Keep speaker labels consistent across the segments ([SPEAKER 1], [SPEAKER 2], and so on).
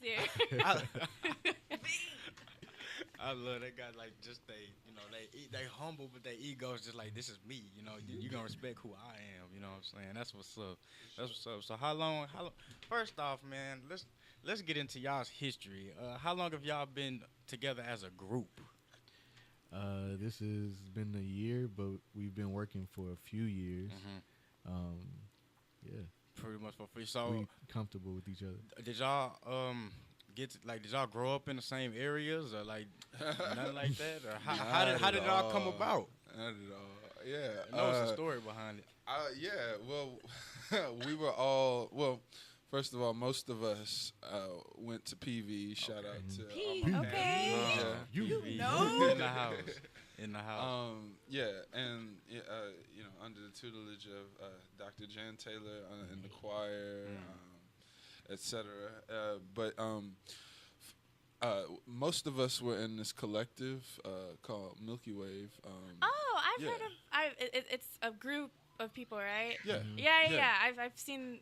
[SPEAKER 1] here.
[SPEAKER 2] I love they got like just they humble, but their egos just like this is me. You gonna respect who I am. You know what I'm saying? That's what's up. That's what's up. So how long? First off, man, let's get into y'all's history. How long have y'all been together as a group?
[SPEAKER 3] This has been a year, but we've been working for a few years. Yeah,
[SPEAKER 2] Pretty much for free. So
[SPEAKER 3] we comfortable with each other.
[SPEAKER 2] did y'all did y'all grow up in the same areas or like nothing like that, or how did it all come about?
[SPEAKER 4] Not at all. Yeah.
[SPEAKER 2] I know it's a story behind it.
[SPEAKER 4] Yeah. Well, we were all First of all, most of us went to PV. Shout out to
[SPEAKER 1] Okay.
[SPEAKER 3] You
[SPEAKER 1] know.
[SPEAKER 2] In the house. In the house.
[SPEAKER 4] Yeah, and under the tutelage of Dr. Jan Taylor in the choir, etc. But most of us were in this collective called Milky Wave.
[SPEAKER 1] I've heard of. It's a group of people, right?
[SPEAKER 4] Yeah.
[SPEAKER 1] Yeah. I've seen.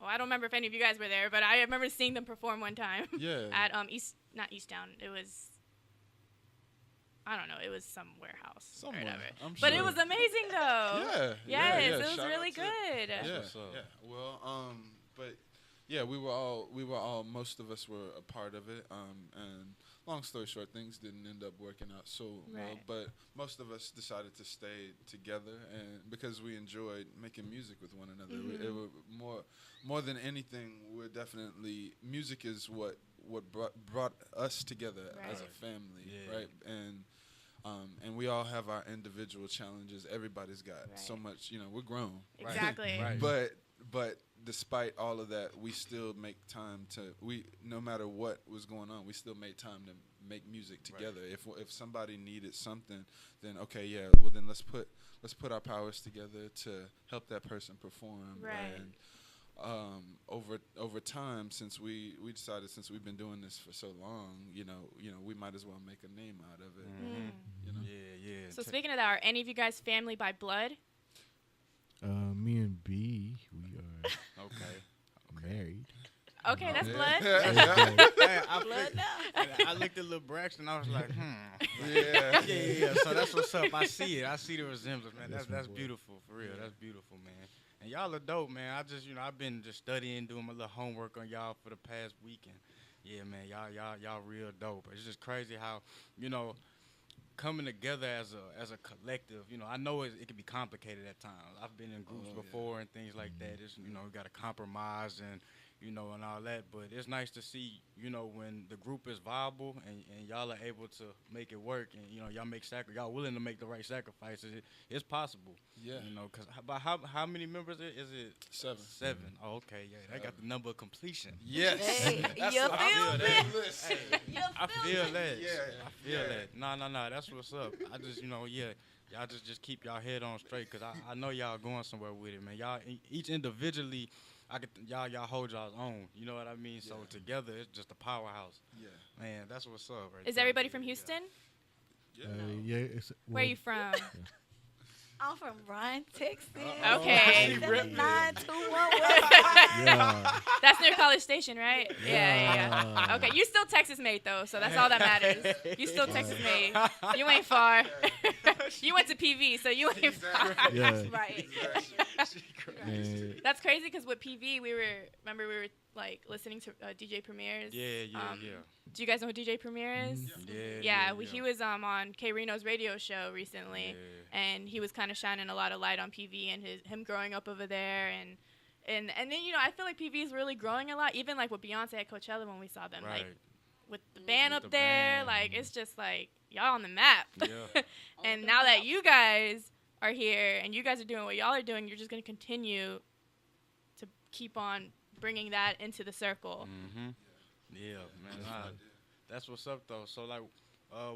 [SPEAKER 1] Well, I don't remember if any of you guys were there, but I remember seeing them perform one time.
[SPEAKER 4] Yeah.
[SPEAKER 1] At not Easttown. It was. I don't know. It was some warehouse
[SPEAKER 4] Somewhere,
[SPEAKER 1] or whatever.
[SPEAKER 4] I'm
[SPEAKER 1] But
[SPEAKER 4] sure.
[SPEAKER 1] it was amazing, though.
[SPEAKER 4] Yeah.
[SPEAKER 1] Yes,
[SPEAKER 4] yeah.
[SPEAKER 1] it was
[SPEAKER 4] Shout
[SPEAKER 1] really
[SPEAKER 4] out to-
[SPEAKER 1] good.
[SPEAKER 4] Yeah.
[SPEAKER 2] what's up.
[SPEAKER 4] Yeah. Well, but yeah, we were all. Most of us were a part of it. And long story short, things didn't end up working out so well.
[SPEAKER 1] Right.
[SPEAKER 4] But most of us decided to stay together, and because we enjoyed making music with one another. It were more than anything. We're definitely music is what brought us together as a family, right? And we all have our individual challenges. Everybody's got so much. We're grown.
[SPEAKER 1] Exactly.
[SPEAKER 2] Right.
[SPEAKER 4] But despite all of that, we still make time no matter what was going on, we still made time to make music together. Right. If somebody needed something, then okay, yeah, well then let's put our powers together to help that person perform.
[SPEAKER 1] Right.
[SPEAKER 4] And over time, since we decided, since we've been doing this for so long, we might as well make a name out of it.
[SPEAKER 2] Yeah.
[SPEAKER 1] So speaking of that, are any of you guys family by blood?
[SPEAKER 3] Me and B, we are married.
[SPEAKER 1] Okay, that's blood.
[SPEAKER 2] Hey,
[SPEAKER 1] Blood now.
[SPEAKER 2] I looked at Lil Braxton. I was like,
[SPEAKER 4] Yeah.
[SPEAKER 2] yeah. So that's what's up. I see it. I see the resemblance, man. That's beautiful for real. That's beautiful, man. And y'all are dope, man. I've been just studying, doing my little homework on y'all for the past weekend. Yeah, man. Y'all real dope. It's just crazy how coming together as a collective. I know it can be complicated at times. I've been in groups before and things like that. It's we got to compromise and and all that. But it's nice to see when the group is viable and y'all are able to make it work and y'all willing to make the right sacrifices. It's possible.
[SPEAKER 4] Yeah.
[SPEAKER 2] Because how many members is it?
[SPEAKER 4] 7.
[SPEAKER 2] 7. Oh, okay. Yeah, they got the number of completion.
[SPEAKER 4] Yes.
[SPEAKER 1] Hey,
[SPEAKER 4] That's
[SPEAKER 1] you
[SPEAKER 4] what I
[SPEAKER 1] feel
[SPEAKER 4] feel.
[SPEAKER 1] me?
[SPEAKER 4] Listen.
[SPEAKER 2] I feel that.
[SPEAKER 4] Yeah.
[SPEAKER 2] I feel that. No. That's what's up. I just, y'all just keep y'all head on straight because I know y'all going somewhere with it, man. Y'all each individually, y'all hold y'all's own. You know what I mean? So together, it's just a powerhouse.
[SPEAKER 4] Yeah.
[SPEAKER 2] Man, that's what's up. Right
[SPEAKER 1] Is
[SPEAKER 2] there.
[SPEAKER 1] everybody from Houston?
[SPEAKER 4] Yeah.
[SPEAKER 3] Yeah.
[SPEAKER 1] Where are you from?
[SPEAKER 5] I'm from Bryan, Texas.
[SPEAKER 1] Okay.
[SPEAKER 5] 79211.
[SPEAKER 3] Yeah.
[SPEAKER 1] That's near College Station, right? Yeah. Okay, you still Texas made though, so that's all that matters. You still Texas made. You ain't far. You went to PV, so you ain't far.
[SPEAKER 3] Yeah.
[SPEAKER 5] Right.
[SPEAKER 3] And
[SPEAKER 1] That's crazy because with PV, we were like listening to DJ Premier's.
[SPEAKER 2] Yeah.
[SPEAKER 1] Do you guys know who DJ Premier is?
[SPEAKER 2] Yeah.
[SPEAKER 1] He was on K Reno's radio show recently, and he was kind of shining a lot of light on PV and him growing up over there, and then I feel like PV is really growing a lot, even like with Beyonce at Coachella when we saw them, like with the band up there, like it's just like y'all on the map.
[SPEAKER 2] Yeah.
[SPEAKER 1] And now that you guys are here and you guys are doing what y'all are doing, you're just gonna continue to keep on bringing that into the circle.
[SPEAKER 2] Mm-hmm. Yeah, man. That's what's up though. So like,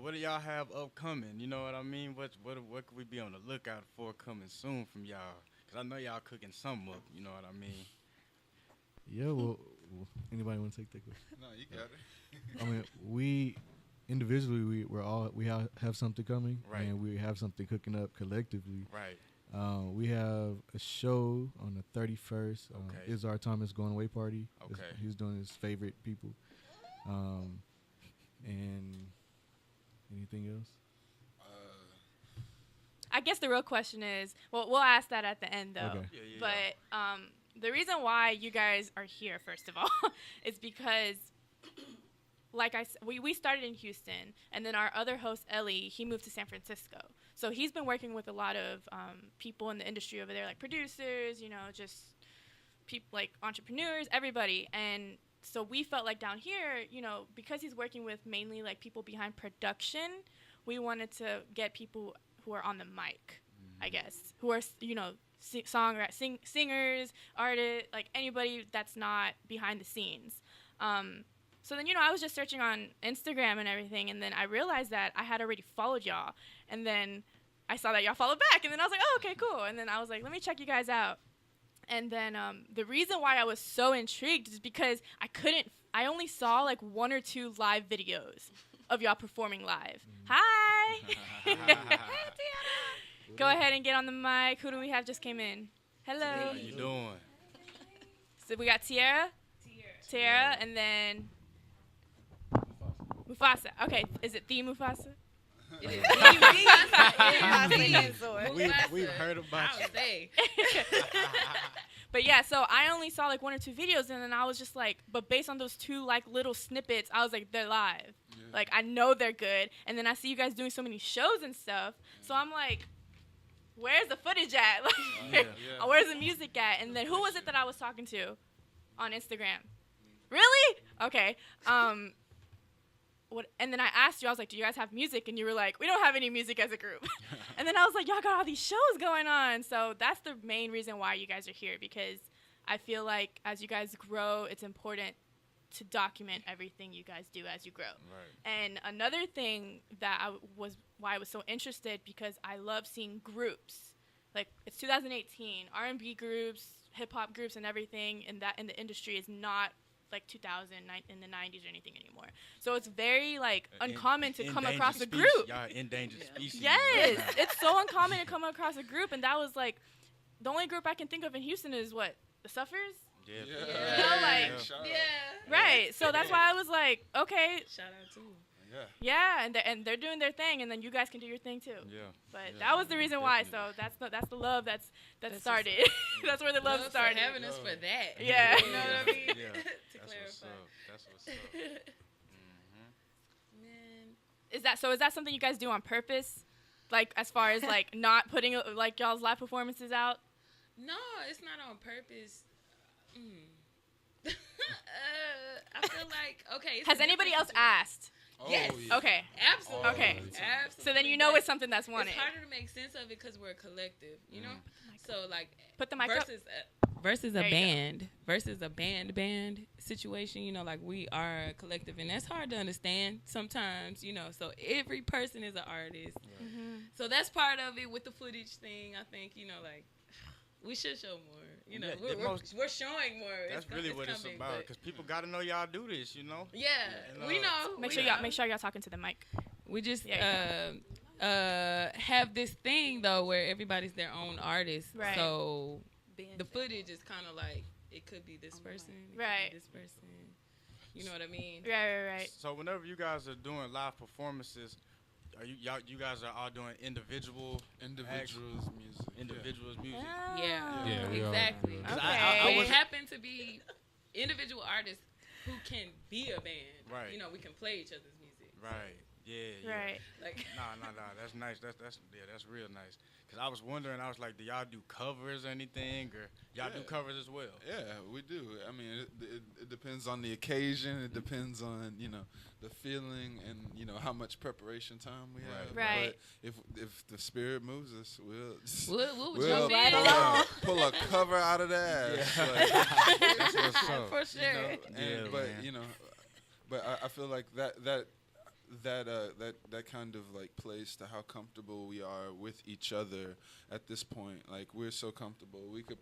[SPEAKER 2] what do y'all have upcoming? You know what I mean? What could we be on the lookout for coming soon from y'all? Cause I know y'all cooking something up. You know what I mean?
[SPEAKER 3] yeah, well, anybody want to take that question?
[SPEAKER 4] No, you got it.
[SPEAKER 3] I mean, we individually we all have something coming,
[SPEAKER 2] Right.
[SPEAKER 3] and we have something cooking up collectively.
[SPEAKER 2] Right.
[SPEAKER 3] We have a show on the 31st.
[SPEAKER 2] Okay.
[SPEAKER 3] Izar Thomas going away party.
[SPEAKER 2] Okay.
[SPEAKER 3] He's doing his favorite people. And anything else?
[SPEAKER 1] I guess the real question is, well, we'll ask that at the end though.
[SPEAKER 3] Okay.
[SPEAKER 2] Yeah.
[SPEAKER 1] But the reason why you guys are here, first of all, is because, like we started in Houston, and then our other host Ellie, he moved to San Francisco. So he's been working with a lot of people in the industry over there, like producers, just people like entrepreneurs, everybody. And so we felt like down here, because he's working with mainly like people behind production, we wanted to get people who are on the mic, I guess, who are singers, artists, like anybody that's not behind the scenes. So then, I was just searching on Instagram and everything, and then I realized that I had already followed y'all, and then I saw that y'all followed back, and then I was like, oh, okay, cool. And then I was like, let me check you guys out. And then the reason why I was so intrigued is because I only saw like 1 or 2 live videos of y'all performing live. Hi! Go ahead and get on the mic. Who do we have just came in? Hello.
[SPEAKER 2] How you doing?
[SPEAKER 1] So we got Tiara, and then Mufasa. Okay, is it the Mufasa?
[SPEAKER 5] It is.
[SPEAKER 2] We've heard about you.
[SPEAKER 1] But yeah, so I only saw like 1 or 2 videos, and then I was just like, but based on those 2 like little snippets, I was like, they're live. Yeah. Like I know they're good. And then I see you guys doing so many shows and stuff, so I'm like, where's the footage at? Like, where's the music at? And then who was it that I was talking to on Instagram? Really? Okay. And then I asked you, I was like, do you guys have music? And you were like, we don't have any music as a group. And then I was like, y'all got all these shows going on. So that's the main reason why you guys are here, because I feel like as you guys grow, it's important to document everything you guys do as you grow.
[SPEAKER 2] Right.
[SPEAKER 1] And another thing that why I was so interested, because I love seeing groups. Like, it's 2018, R&B groups, hip-hop groups, and everything in the industry is not like 2000 in the 90s or anything anymore. So it's very like uncommon to come across a group.
[SPEAKER 2] Y'all endangered species.
[SPEAKER 1] Yes, it's so uncommon to come across a group, and that was like the only group I can think of in Houston is what, the Suffers. Right. So that's why I was like, okay.
[SPEAKER 5] Shout out to.
[SPEAKER 1] Yeah, and they're doing their thing, and then you guys can do your thing too.
[SPEAKER 2] Yeah.
[SPEAKER 1] But that was the reason why. So that's the love that started. That's where the love started.
[SPEAKER 5] For having us for that.
[SPEAKER 1] Yeah.
[SPEAKER 5] You know what I mean?
[SPEAKER 2] Yeah.
[SPEAKER 5] To
[SPEAKER 2] That's
[SPEAKER 5] clarify.
[SPEAKER 2] What's up.
[SPEAKER 5] Man.
[SPEAKER 1] Is that something you guys do on purpose? Like as far as like not putting like y'all's live performances out?
[SPEAKER 5] No, it's not on purpose. I feel like okay.
[SPEAKER 1] Has anybody else asked?
[SPEAKER 5] Yes.
[SPEAKER 4] Yeah.
[SPEAKER 1] Okay.
[SPEAKER 5] Absolutely.
[SPEAKER 1] Okay.
[SPEAKER 5] Absolutely.
[SPEAKER 1] So then you know it's something that's wanted.
[SPEAKER 5] It's harder to make sense of it because we're a collective, you know. So like,
[SPEAKER 1] put the mic up.
[SPEAKER 5] Versus
[SPEAKER 1] There
[SPEAKER 5] a
[SPEAKER 1] you go.
[SPEAKER 5] band, versus a band situation, you know, like we are a collective, and that's hard to understand sometimes, you know. So every person is an artist.
[SPEAKER 1] Mm-hmm.
[SPEAKER 5] So that's part of it with the footage thing. I think, you know, like we should show more. You know,
[SPEAKER 2] Yeah,
[SPEAKER 5] we're showing more.
[SPEAKER 2] That's really what it's about, because people got to know y'all do this, you know.
[SPEAKER 5] Yeah, we know.
[SPEAKER 1] Make sure y'all talking to the mic.
[SPEAKER 5] We just have this thing though where everybody's their own artist.
[SPEAKER 1] Right.
[SPEAKER 5] So the footage is kind of like it could be this person, it could
[SPEAKER 1] right?
[SPEAKER 5] be this person. You know what I mean?
[SPEAKER 1] Right.
[SPEAKER 2] So whenever you guys are doing live performances, are you guys are all doing individuals music?
[SPEAKER 5] Yeah.
[SPEAKER 3] we are.
[SPEAKER 5] Exactly.
[SPEAKER 1] Okay.
[SPEAKER 2] I
[SPEAKER 5] But it happen to be individual artists who can be a band.
[SPEAKER 2] Right.
[SPEAKER 5] You know, we can play each other's music.
[SPEAKER 2] Right. Yeah.
[SPEAKER 1] Right.
[SPEAKER 5] Like
[SPEAKER 2] Nah. That's nice. That's real nice. Cause I was wondering, I was like, do y'all do covers or anything, or y'all do covers as well?
[SPEAKER 4] Yeah, we do. I mean, it depends on the occasion. It depends on, you know, the feeling and, you know, how much preparation time we have.
[SPEAKER 1] Right.
[SPEAKER 4] But if the spirit moves us,
[SPEAKER 5] we'll
[SPEAKER 4] we'll
[SPEAKER 5] jump in.
[SPEAKER 4] pull a cover out of that.
[SPEAKER 2] That's what's up.
[SPEAKER 5] For sure.
[SPEAKER 4] You know,
[SPEAKER 2] man.
[SPEAKER 4] you know, but I feel like that kind of like plays to how comfortable we are with each other at this point. Like we're so comfortable, we could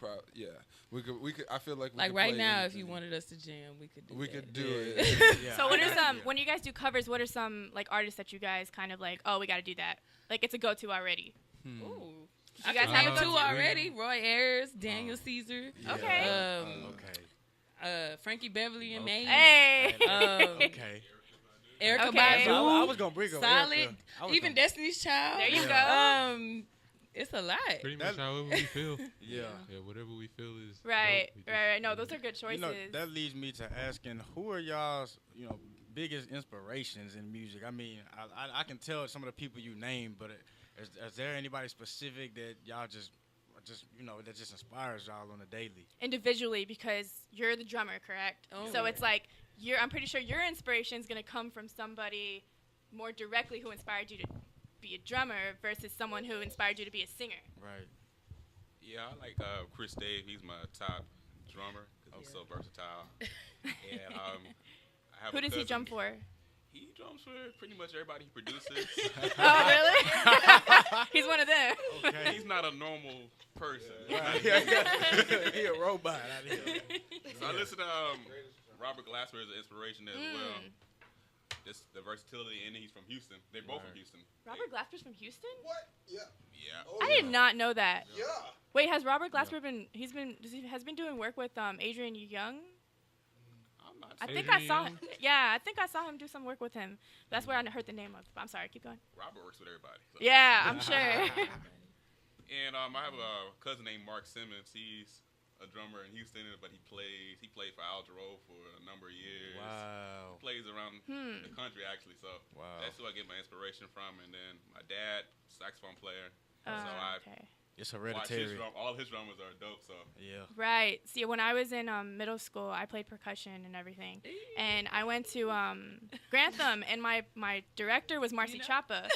[SPEAKER 4] we could. I feel like we
[SPEAKER 5] Like
[SPEAKER 4] could
[SPEAKER 5] right
[SPEAKER 4] play
[SPEAKER 5] now,
[SPEAKER 4] anything.
[SPEAKER 5] if you wanted us to jam, we could do
[SPEAKER 4] We
[SPEAKER 5] that.
[SPEAKER 4] could do
[SPEAKER 2] Yeah.
[SPEAKER 4] it.
[SPEAKER 2] Yeah.
[SPEAKER 1] So what are some when you guys do covers? What are some like artists that you guys kind of like? Oh, we got to do that. Like it's a go-to already.
[SPEAKER 5] Ooh.
[SPEAKER 1] You guys have a
[SPEAKER 5] two
[SPEAKER 1] go-to?
[SPEAKER 5] already. Roy Ayers, Daniel Caesar.
[SPEAKER 1] Okay.
[SPEAKER 5] Frankie Beverly and Maine.
[SPEAKER 1] Hey.
[SPEAKER 2] Okay.
[SPEAKER 5] Erica
[SPEAKER 1] Okay.
[SPEAKER 5] Badu.
[SPEAKER 2] I was gonna bring up
[SPEAKER 5] Solid.
[SPEAKER 2] Erica. I was
[SPEAKER 5] Even
[SPEAKER 2] gonna-
[SPEAKER 5] Destiny's Child.
[SPEAKER 1] There you
[SPEAKER 2] Yeah.
[SPEAKER 1] go.
[SPEAKER 5] It's a lot.
[SPEAKER 6] Pretty much however we feel.
[SPEAKER 2] Yeah.
[SPEAKER 6] Yeah, whatever we feel is
[SPEAKER 1] Right,
[SPEAKER 6] dope. We just-
[SPEAKER 1] right. No, those are good choices.
[SPEAKER 2] You know, that leads me to asking, who are y'all's, biggest inspirations in music? I mean, I can tell some of the people you name, but is there anybody specific that y'all just that just inspires y'all on a daily?
[SPEAKER 1] Individually, because you're the drummer, correct?
[SPEAKER 5] Oh,
[SPEAKER 1] so
[SPEAKER 5] yeah.
[SPEAKER 1] it's like I'm pretty sure your inspiration is gonna come from somebody more directly who inspired you to be a drummer versus someone who inspired you to be a singer.
[SPEAKER 2] Right.
[SPEAKER 7] Yeah, I like Chris Dave. He's my top drummer. He's so versatile. And I have
[SPEAKER 1] Who
[SPEAKER 7] a
[SPEAKER 1] does he
[SPEAKER 7] cousin.
[SPEAKER 1] drum for?
[SPEAKER 7] He drums for pretty much everybody he produces.
[SPEAKER 1] Oh, really? He's one of them.
[SPEAKER 2] Okay.
[SPEAKER 7] He's not a normal person.
[SPEAKER 2] Right. He a robot out here.
[SPEAKER 7] So I listen to Robert Glasper as an inspiration as well. Just the versatility, and he's from Houston. They're both from Houston.
[SPEAKER 1] Robert Glasper's from Houston?
[SPEAKER 4] What? Yeah.
[SPEAKER 7] Yeah.
[SPEAKER 4] Oh,
[SPEAKER 1] I did not know that.
[SPEAKER 4] Yeah.
[SPEAKER 1] Wait, has Robert Glasper has been doing work with Adrian Young?
[SPEAKER 7] I'm not
[SPEAKER 1] I
[SPEAKER 7] saying
[SPEAKER 1] think I
[SPEAKER 6] Adrian
[SPEAKER 1] saw.
[SPEAKER 6] Young?
[SPEAKER 1] Yeah, I think I saw him do some work with him. That's where I heard the name of. I'm sorry, keep going.
[SPEAKER 7] Robert works with everybody. So.
[SPEAKER 1] Yeah, I'm sure.
[SPEAKER 7] And I have a cousin named Mark Simmons. He's a drummer in Houston, but he played for Al Jarreau for a number of years.
[SPEAKER 2] Wow.
[SPEAKER 7] Plays around the country actually, so
[SPEAKER 2] Wow.
[SPEAKER 7] that's who I get my inspiration from. And then my dad, saxophone player, so
[SPEAKER 1] Okay.
[SPEAKER 2] It's
[SPEAKER 7] I watch
[SPEAKER 2] hereditary.
[SPEAKER 7] all his drummers are dope. So
[SPEAKER 2] Yeah.
[SPEAKER 1] Right. See, when I was in middle school, I played percussion and everything, and I went to Grantham, and my director was Marcy Chapa.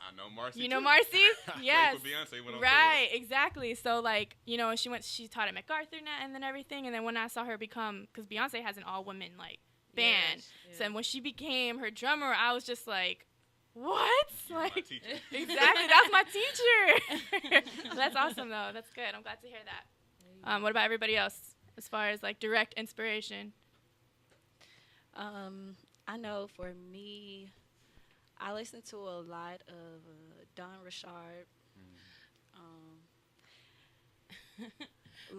[SPEAKER 7] I know Marcy.
[SPEAKER 1] You know
[SPEAKER 7] too.
[SPEAKER 1] Marcy?
[SPEAKER 7] Played
[SPEAKER 1] Yes.
[SPEAKER 7] for Beyonce when I was
[SPEAKER 1] Right, exactly. So like, she taught at MacArthur and then everything, and then when I saw her become, because Beyonce has an all women like band, so when she became her drummer, I was just like, what?
[SPEAKER 7] You were my
[SPEAKER 1] Like,
[SPEAKER 7] teacher.
[SPEAKER 1] exactly, that was my teacher. That's awesome though. That's good. I'm glad to hear that. What about everybody else as far as like direct inspiration?
[SPEAKER 8] I know for me, I listen to a lot of Don Richard.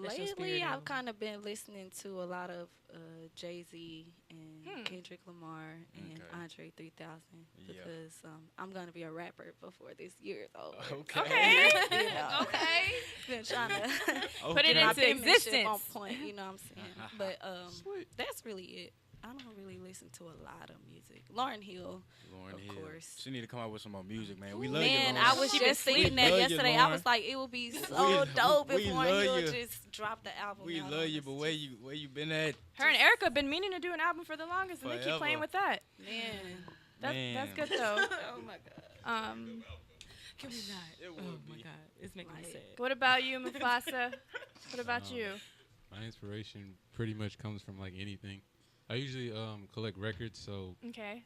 [SPEAKER 5] That's your spirit
[SPEAKER 8] Lately, I've
[SPEAKER 5] animal.
[SPEAKER 8] kind of been listening to a lot of Jay-Z and Kendrick Lamar and
[SPEAKER 2] Okay.
[SPEAKER 8] Andre 3000
[SPEAKER 2] Yeah.
[SPEAKER 8] because I'm going to be a rapper before this year is over.
[SPEAKER 2] Okay.
[SPEAKER 8] You know,
[SPEAKER 1] Okay.
[SPEAKER 8] been trying to
[SPEAKER 1] Put it
[SPEAKER 8] get my
[SPEAKER 1] into
[SPEAKER 8] penmanship
[SPEAKER 1] existence.
[SPEAKER 8] on point, you know what I'm saying? But that's really it. I don't really listen to a lot of music. Lauryn Hill,
[SPEAKER 2] Lauryn
[SPEAKER 8] of
[SPEAKER 2] Hill.
[SPEAKER 8] course.
[SPEAKER 2] She need to come out with some more music, man. We love
[SPEAKER 8] Man,
[SPEAKER 2] you,
[SPEAKER 8] I
[SPEAKER 2] Lauren.
[SPEAKER 8] was
[SPEAKER 1] She
[SPEAKER 8] just
[SPEAKER 1] been
[SPEAKER 8] thinking
[SPEAKER 2] We
[SPEAKER 8] that
[SPEAKER 2] love you,
[SPEAKER 8] yesterday. I
[SPEAKER 2] Lauren.
[SPEAKER 8] was like, it would be so dope
[SPEAKER 2] we
[SPEAKER 8] if Lauryn
[SPEAKER 2] love
[SPEAKER 8] Hill
[SPEAKER 2] you.
[SPEAKER 8] just dropped the album.
[SPEAKER 2] We
[SPEAKER 8] out
[SPEAKER 2] love
[SPEAKER 8] on
[SPEAKER 2] you,
[SPEAKER 8] us.
[SPEAKER 2] but where you been at?
[SPEAKER 1] Her and Erica been meaning to do an album for the longest, and they keep
[SPEAKER 2] Forever.
[SPEAKER 1] playing with that.
[SPEAKER 8] Man.
[SPEAKER 1] That's
[SPEAKER 2] Man.
[SPEAKER 1] good though.
[SPEAKER 8] Oh my God.
[SPEAKER 5] Can we not?
[SPEAKER 2] It
[SPEAKER 5] Oh
[SPEAKER 2] would
[SPEAKER 5] my
[SPEAKER 2] be.
[SPEAKER 5] God, it's making me sad.
[SPEAKER 1] What about you, Mufasa? What about you?
[SPEAKER 6] My inspiration pretty much comes from like anything. I usually collect records, so
[SPEAKER 1] Okay.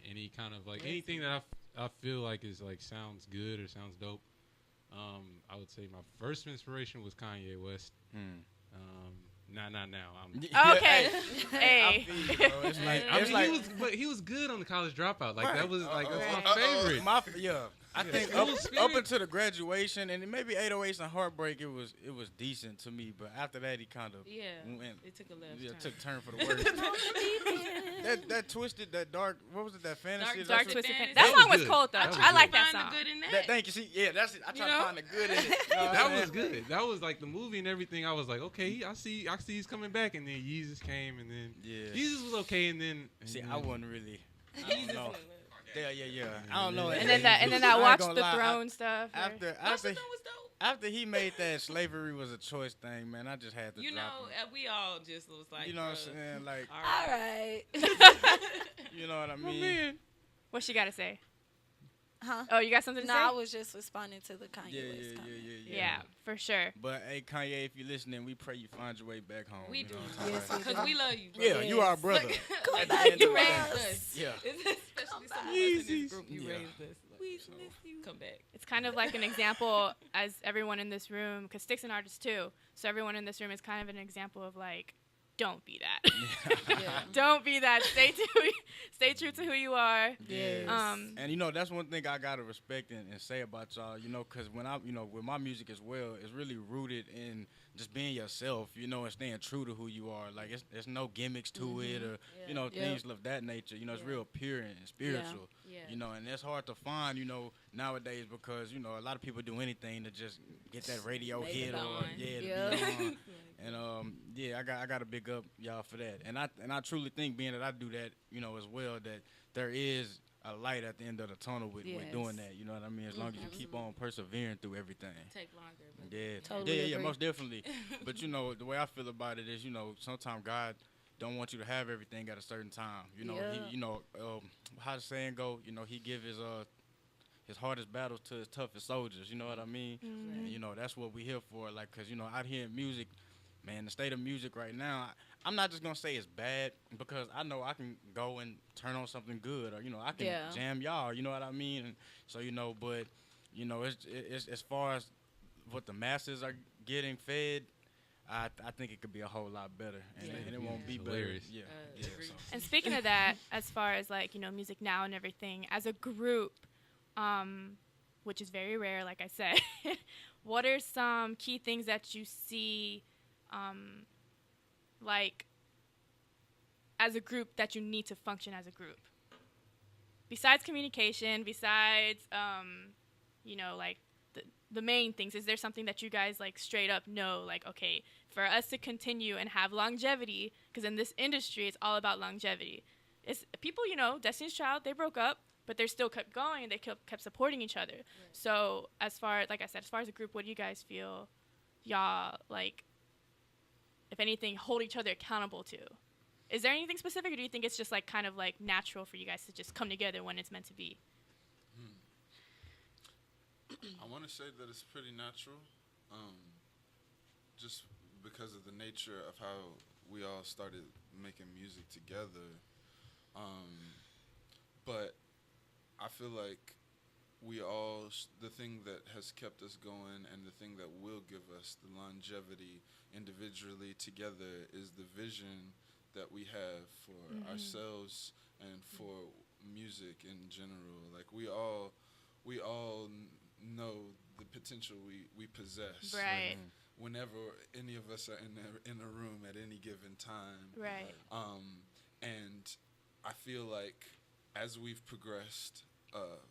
[SPEAKER 6] any kind of like anything that I feel like is like sounds good or sounds dope. I would say my first inspiration was Kanye West. Nah, not now.
[SPEAKER 1] Okay. Hey.
[SPEAKER 2] I feel you, bro. It's like,
[SPEAKER 6] I
[SPEAKER 2] it's
[SPEAKER 6] mean,
[SPEAKER 2] like
[SPEAKER 6] but he was good on the College Dropout. Like
[SPEAKER 2] Right.
[SPEAKER 6] that was like that's
[SPEAKER 1] Right.
[SPEAKER 6] my favorite.
[SPEAKER 2] I think
[SPEAKER 6] Cool
[SPEAKER 2] up
[SPEAKER 6] Spirit.
[SPEAKER 2] until the graduation and maybe 808s and Heartbreak, it was decent to me. But after that, he kind of
[SPEAKER 5] Yeah,
[SPEAKER 2] went,
[SPEAKER 5] it took a left
[SPEAKER 2] yeah,
[SPEAKER 5] turn.
[SPEAKER 2] took a turn for the worse. that twisted, that dark, what was it? That fantasy?
[SPEAKER 5] Dark
[SPEAKER 1] Dark
[SPEAKER 2] That's what-
[SPEAKER 1] Twisted
[SPEAKER 5] Fantasy.
[SPEAKER 1] Fantasy. That
[SPEAKER 6] That
[SPEAKER 1] song
[SPEAKER 6] was
[SPEAKER 1] was
[SPEAKER 6] good.
[SPEAKER 1] cold though.
[SPEAKER 6] That was
[SPEAKER 1] I like
[SPEAKER 6] good.
[SPEAKER 1] that
[SPEAKER 5] Find
[SPEAKER 1] song.
[SPEAKER 5] the good in that.
[SPEAKER 2] That, thank you. See, yeah, that's it. I try
[SPEAKER 5] You
[SPEAKER 2] to
[SPEAKER 5] know?
[SPEAKER 2] find the good in it. You know what
[SPEAKER 6] That
[SPEAKER 2] I'm
[SPEAKER 6] was
[SPEAKER 2] saying?
[SPEAKER 6] good. That was like the movie and everything. I was like, okay, I see he's coming back, and then Yeezus came, and then
[SPEAKER 2] Yeah.
[SPEAKER 6] Jesus was okay, and then
[SPEAKER 2] See,
[SPEAKER 6] and
[SPEAKER 2] I
[SPEAKER 6] then-
[SPEAKER 2] wasn't really. I don't know. Yeah. I don't know.
[SPEAKER 1] And then that
[SPEAKER 2] I ain't
[SPEAKER 1] Watch
[SPEAKER 2] gonna
[SPEAKER 1] the
[SPEAKER 2] lie,
[SPEAKER 1] Throne stuff. or-
[SPEAKER 2] After
[SPEAKER 5] Was dope.
[SPEAKER 2] after he made that slavery was a choice thing, man, I just had to
[SPEAKER 5] You
[SPEAKER 2] drop
[SPEAKER 5] know,
[SPEAKER 2] it.
[SPEAKER 5] we all just was like,
[SPEAKER 2] You know what I'm
[SPEAKER 5] bruh,
[SPEAKER 2] saying? Like,
[SPEAKER 5] all
[SPEAKER 8] All
[SPEAKER 5] right.
[SPEAKER 8] right.
[SPEAKER 2] you know what I
[SPEAKER 6] My
[SPEAKER 2] mean?
[SPEAKER 6] man.
[SPEAKER 1] What she got to say?
[SPEAKER 8] Huh?
[SPEAKER 1] Oh, you got something to
[SPEAKER 8] No,
[SPEAKER 1] say?
[SPEAKER 8] I was just responding to the Kanye
[SPEAKER 2] Yeah,
[SPEAKER 8] West comment.
[SPEAKER 1] Yeah, for sure.
[SPEAKER 2] But hey, Kanye, if you're listening, we pray you find your way back home.
[SPEAKER 5] We
[SPEAKER 2] you
[SPEAKER 5] do.
[SPEAKER 2] know what I'm
[SPEAKER 8] Yes,
[SPEAKER 2] talking
[SPEAKER 8] we
[SPEAKER 5] Because we love you.
[SPEAKER 2] about? Yeah, you are a brother.
[SPEAKER 8] Come
[SPEAKER 2] At the
[SPEAKER 8] back,
[SPEAKER 2] end of
[SPEAKER 8] you
[SPEAKER 2] the day.
[SPEAKER 8] raised us.
[SPEAKER 2] Yeah.
[SPEAKER 5] Especially some of us in this group, you
[SPEAKER 2] Yeah.
[SPEAKER 5] raised us.
[SPEAKER 8] We
[SPEAKER 5] So,
[SPEAKER 8] miss you.
[SPEAKER 5] come back.
[SPEAKER 1] It's kind of like an example as everyone in this room, because Stick's an artist too. So everyone in this room is kind of an example of like don't be that.
[SPEAKER 8] Yeah.
[SPEAKER 1] Don't be that. Stay true to who you are.
[SPEAKER 8] Yes.
[SPEAKER 2] And you know, that's one thing I gotta respect and say about y'all. You know, because when I, you know, with my music as well, it's really rooted in just being yourself. You know, and staying true to who you are. Like there's no gimmicks to it or you know things of that nature. You know, it's real pure and spiritual.
[SPEAKER 8] Yeah.
[SPEAKER 2] You know, and that's hard to find. You know, nowadays because you know a lot of people do anything to just get that radio
[SPEAKER 8] Make
[SPEAKER 2] hit
[SPEAKER 8] it
[SPEAKER 2] or
[SPEAKER 8] on.
[SPEAKER 2] to
[SPEAKER 8] Yeah.
[SPEAKER 2] be on. And I got to big up y'all for that. And I truly think, being that I do that, you know, as well, that there is a light at the end of the tunnel with doing that. You know what I mean? As long as you keep on persevering through everything.
[SPEAKER 5] Take longer. But
[SPEAKER 2] Yeah,
[SPEAKER 8] Totally
[SPEAKER 2] yeah,
[SPEAKER 8] agree.
[SPEAKER 2] most definitely. But you know, the way I feel about it is, you know, sometimes God don't want you to have everything at a certain time. You know,
[SPEAKER 8] Yeah.
[SPEAKER 2] he, you know, how the saying go, you know, he give his hardest battles to his toughest soldiers. You know what I mean? And, you know, that's what we here for. Like, cause you know, out here in music, man, the state of music right now, I'm not just gonna say it's bad because I know I can go and turn on something good, or you know, I can jam y'all. You know what I mean? And so you know, but you know, it's as far as what the masses are getting fed. I think it could be a whole lot better, and it won't be better.
[SPEAKER 6] Hilarious.
[SPEAKER 2] Yeah.
[SPEAKER 5] Agreed.
[SPEAKER 2] So.
[SPEAKER 1] And speaking of that, as far as like, you know, music now and everything, as a group, which is very rare, like I said, what are some key things that you see, like, as a group that you need to function as a group? Besides communication, besides, you know, like, the main things, is there something that you guys, like, straight up know, like, okay, for us to continue and have longevity, because in this industry, it's all about longevity. It's people, you know, Destiny's Child, they broke up, but they still kept going, and they kept supporting each other. Right. So, as far, like I said, as far as a group, what do you guys feel y'all, like, if anything, hold each other accountable to? Is there anything specific, or do you think it's just, like, kind of, like, natural for you guys to just come together when it's meant to be?
[SPEAKER 4] I want to say that it's pretty natural, just because of the nature of how we all started making music together. But I feel like we all, the thing that has kept us going and the thing that will give us the longevity individually together is the vision that we have for ourselves and for music in general. Like we all know the potential we possess.
[SPEAKER 1] Right.
[SPEAKER 4] Like, whenever any of us are in a room at any given time.
[SPEAKER 1] Right.
[SPEAKER 4] And I feel like as we've progressed,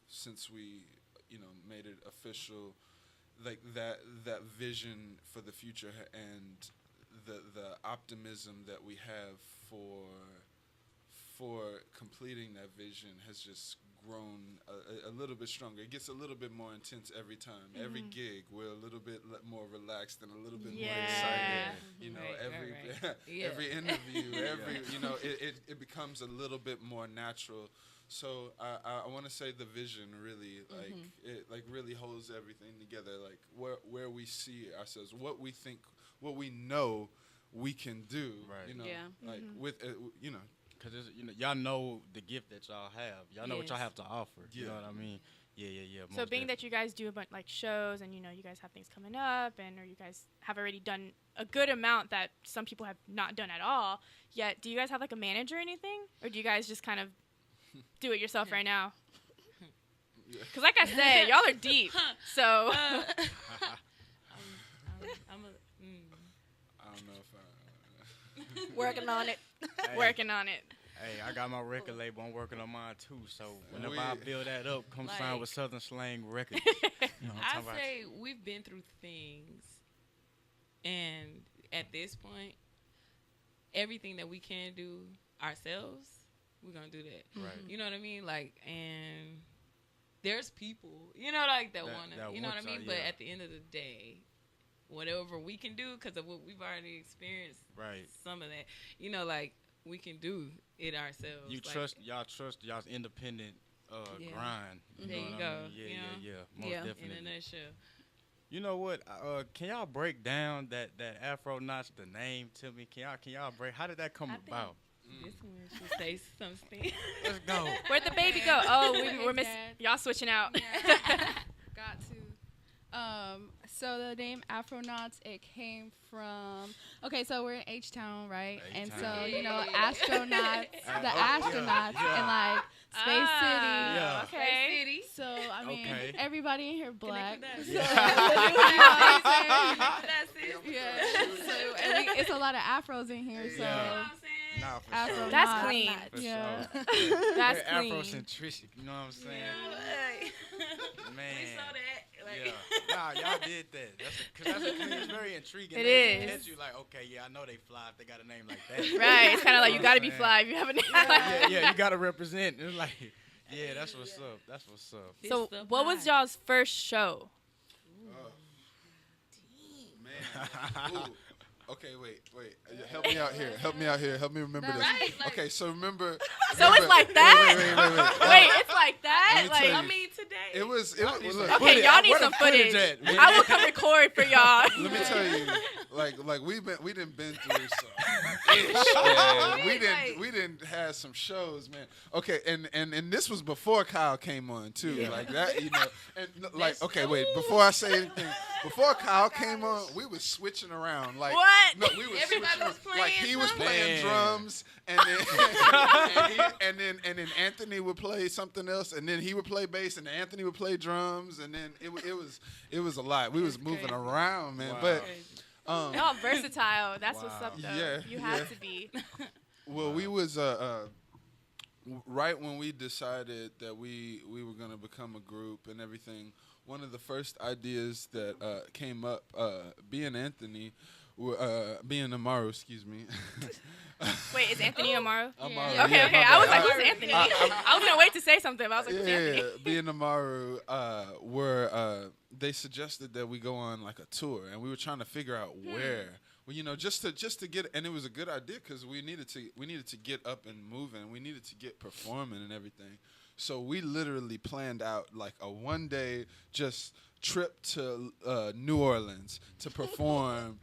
[SPEAKER 4] since we, you know, made it official, like that vision for the future and the optimism that we have for completing that vision has just grown a little bit stronger. It gets a little bit more intense every time. Every gig, we're a little bit more relaxed and a little bit more excited. You know, every interview, you know, it becomes a little bit more natural. So I want to say the vision really, like, it like really holds everything together. Like where we see ourselves, what we think, what we know we can do. Right. You know, like with you know.
[SPEAKER 2] Because you know, y'all know the gift that y'all have. Y'all know what y'all have to offer. You know what I mean? Yeah.
[SPEAKER 1] So being that you guys do a bunch like shows, and you know you guys have things coming up, and or you guys have already done a good amount that some people have not done at all. Yet, do you guys have like a manager or anything, or do you guys just kind of do it yourself right now? Because like I said, y'all are deep. So
[SPEAKER 4] I don't know if
[SPEAKER 8] Working on it.
[SPEAKER 1] Working on it.
[SPEAKER 2] Hey, I got my record label. I'm working on mine too. So whenever I build that up, come sign with Southern Slang Records. You know
[SPEAKER 5] I say we've been through things, and at this point, everything that we can do ourselves, we're gonna do that. Right. You know what I mean? Like, and there's people, you know, like that wanna, you know what I mean? But at the end of the day, whatever we can do, because of what we've already experienced, some of that, you know, like, we can do it ourselves.
[SPEAKER 2] You trust y'all's independent grind.
[SPEAKER 5] There you go.
[SPEAKER 2] Yeah. Most definitely.
[SPEAKER 5] In a nutshell.
[SPEAKER 2] You know what? Can y'all break down that Afroknotts, the name, to me? Can y'all break? How did that come about?
[SPEAKER 5] This one should say something.
[SPEAKER 2] Let's go.
[SPEAKER 1] Where'd the baby go? Oh, we're missing. Y'all switching out.
[SPEAKER 9] Got to. So the name Afroknotts, it came from. Okay, so we're in H-Town, right? And so astronauts, the astronauts, and like Space City.
[SPEAKER 1] Yeah. Okay.
[SPEAKER 5] City.
[SPEAKER 9] So I mean, everybody in here black. So,
[SPEAKER 5] That's it.
[SPEAKER 9] yeah. So and it's a lot of afros in here. So.
[SPEAKER 2] Nah, for
[SPEAKER 9] Afro
[SPEAKER 2] sure.
[SPEAKER 1] That's clean.
[SPEAKER 2] For
[SPEAKER 9] Yeah.
[SPEAKER 2] sure.
[SPEAKER 1] That's
[SPEAKER 2] Very
[SPEAKER 1] clean.
[SPEAKER 2] Afrocentric, you know what I'm saying? Man.
[SPEAKER 5] We saw that. Like,
[SPEAKER 2] Yeah. Nah, y'all did that. It's very intriguing.
[SPEAKER 1] It
[SPEAKER 2] They
[SPEAKER 1] is.
[SPEAKER 2] catch you like, okay, yeah, I know they fly if they got a name like that.
[SPEAKER 1] Right. It's kind of like you got to be
[SPEAKER 2] Man.
[SPEAKER 1] fly if you have a name.
[SPEAKER 2] Yeah, you got to represent. It's like, yeah, that's what's up. That's what's up.
[SPEAKER 1] So, what was y'all's first show?
[SPEAKER 4] Man. Ooh. Okay, wait. Help me out here. Help me remember this.
[SPEAKER 5] Right, like-
[SPEAKER 4] Okay, so remember.
[SPEAKER 1] So it's like that?
[SPEAKER 4] Wait.
[SPEAKER 1] Wait, it's like that?
[SPEAKER 4] Let me tell
[SPEAKER 1] Like,
[SPEAKER 4] you.
[SPEAKER 5] I mean, today.
[SPEAKER 4] It was look,
[SPEAKER 1] okay, y'all need
[SPEAKER 2] Where the
[SPEAKER 1] some footage.
[SPEAKER 2] footage at?
[SPEAKER 1] I will come record for y'all.
[SPEAKER 4] Let me tell you, like we didn't been through some ish, man. We didn't have some shows, man. Okay, and this was before Kyle came on too, like that, And like, okay, wait, before I say anything, before Kyle came on, we was switching around, like
[SPEAKER 1] What?
[SPEAKER 4] No, we was
[SPEAKER 5] Everybody
[SPEAKER 4] switching
[SPEAKER 5] was
[SPEAKER 4] around. Like
[SPEAKER 5] playing
[SPEAKER 4] he was
[SPEAKER 5] drums?
[SPEAKER 4] playing
[SPEAKER 2] Man.
[SPEAKER 4] drums, and then Anthony would play something else, and then he would play bass, and Anthony would play drums, and then it was a lot. We was moving
[SPEAKER 5] crazy.
[SPEAKER 4] around, man.
[SPEAKER 2] Wow.
[SPEAKER 4] But
[SPEAKER 1] Y'all versatile. That's what's
[SPEAKER 2] Wow.
[SPEAKER 1] up, though.
[SPEAKER 4] Yeah,
[SPEAKER 1] You have
[SPEAKER 4] yeah.
[SPEAKER 1] to be.
[SPEAKER 4] well, we was right when we decided that we were gonna become a group and everything. One of the first ideas that came up, being Anthony, being Amaru, excuse me.
[SPEAKER 1] Wait, is Anthony Amaru?
[SPEAKER 4] Amaru,
[SPEAKER 1] Okay,
[SPEAKER 4] yeah,
[SPEAKER 1] okay.
[SPEAKER 4] my
[SPEAKER 1] I was
[SPEAKER 4] bad.
[SPEAKER 1] like, who's Anthony? I was gonna wait to say something, but I was like, who's Anthony?
[SPEAKER 4] being Amaru, they suggested that we go on like a tour, and we were trying to figure out where. Well, just to get, and it was a good idea because we needed to get up and moving. We needed to get performing and everything. So we literally planned out like a one-day just trip to New Orleans to perform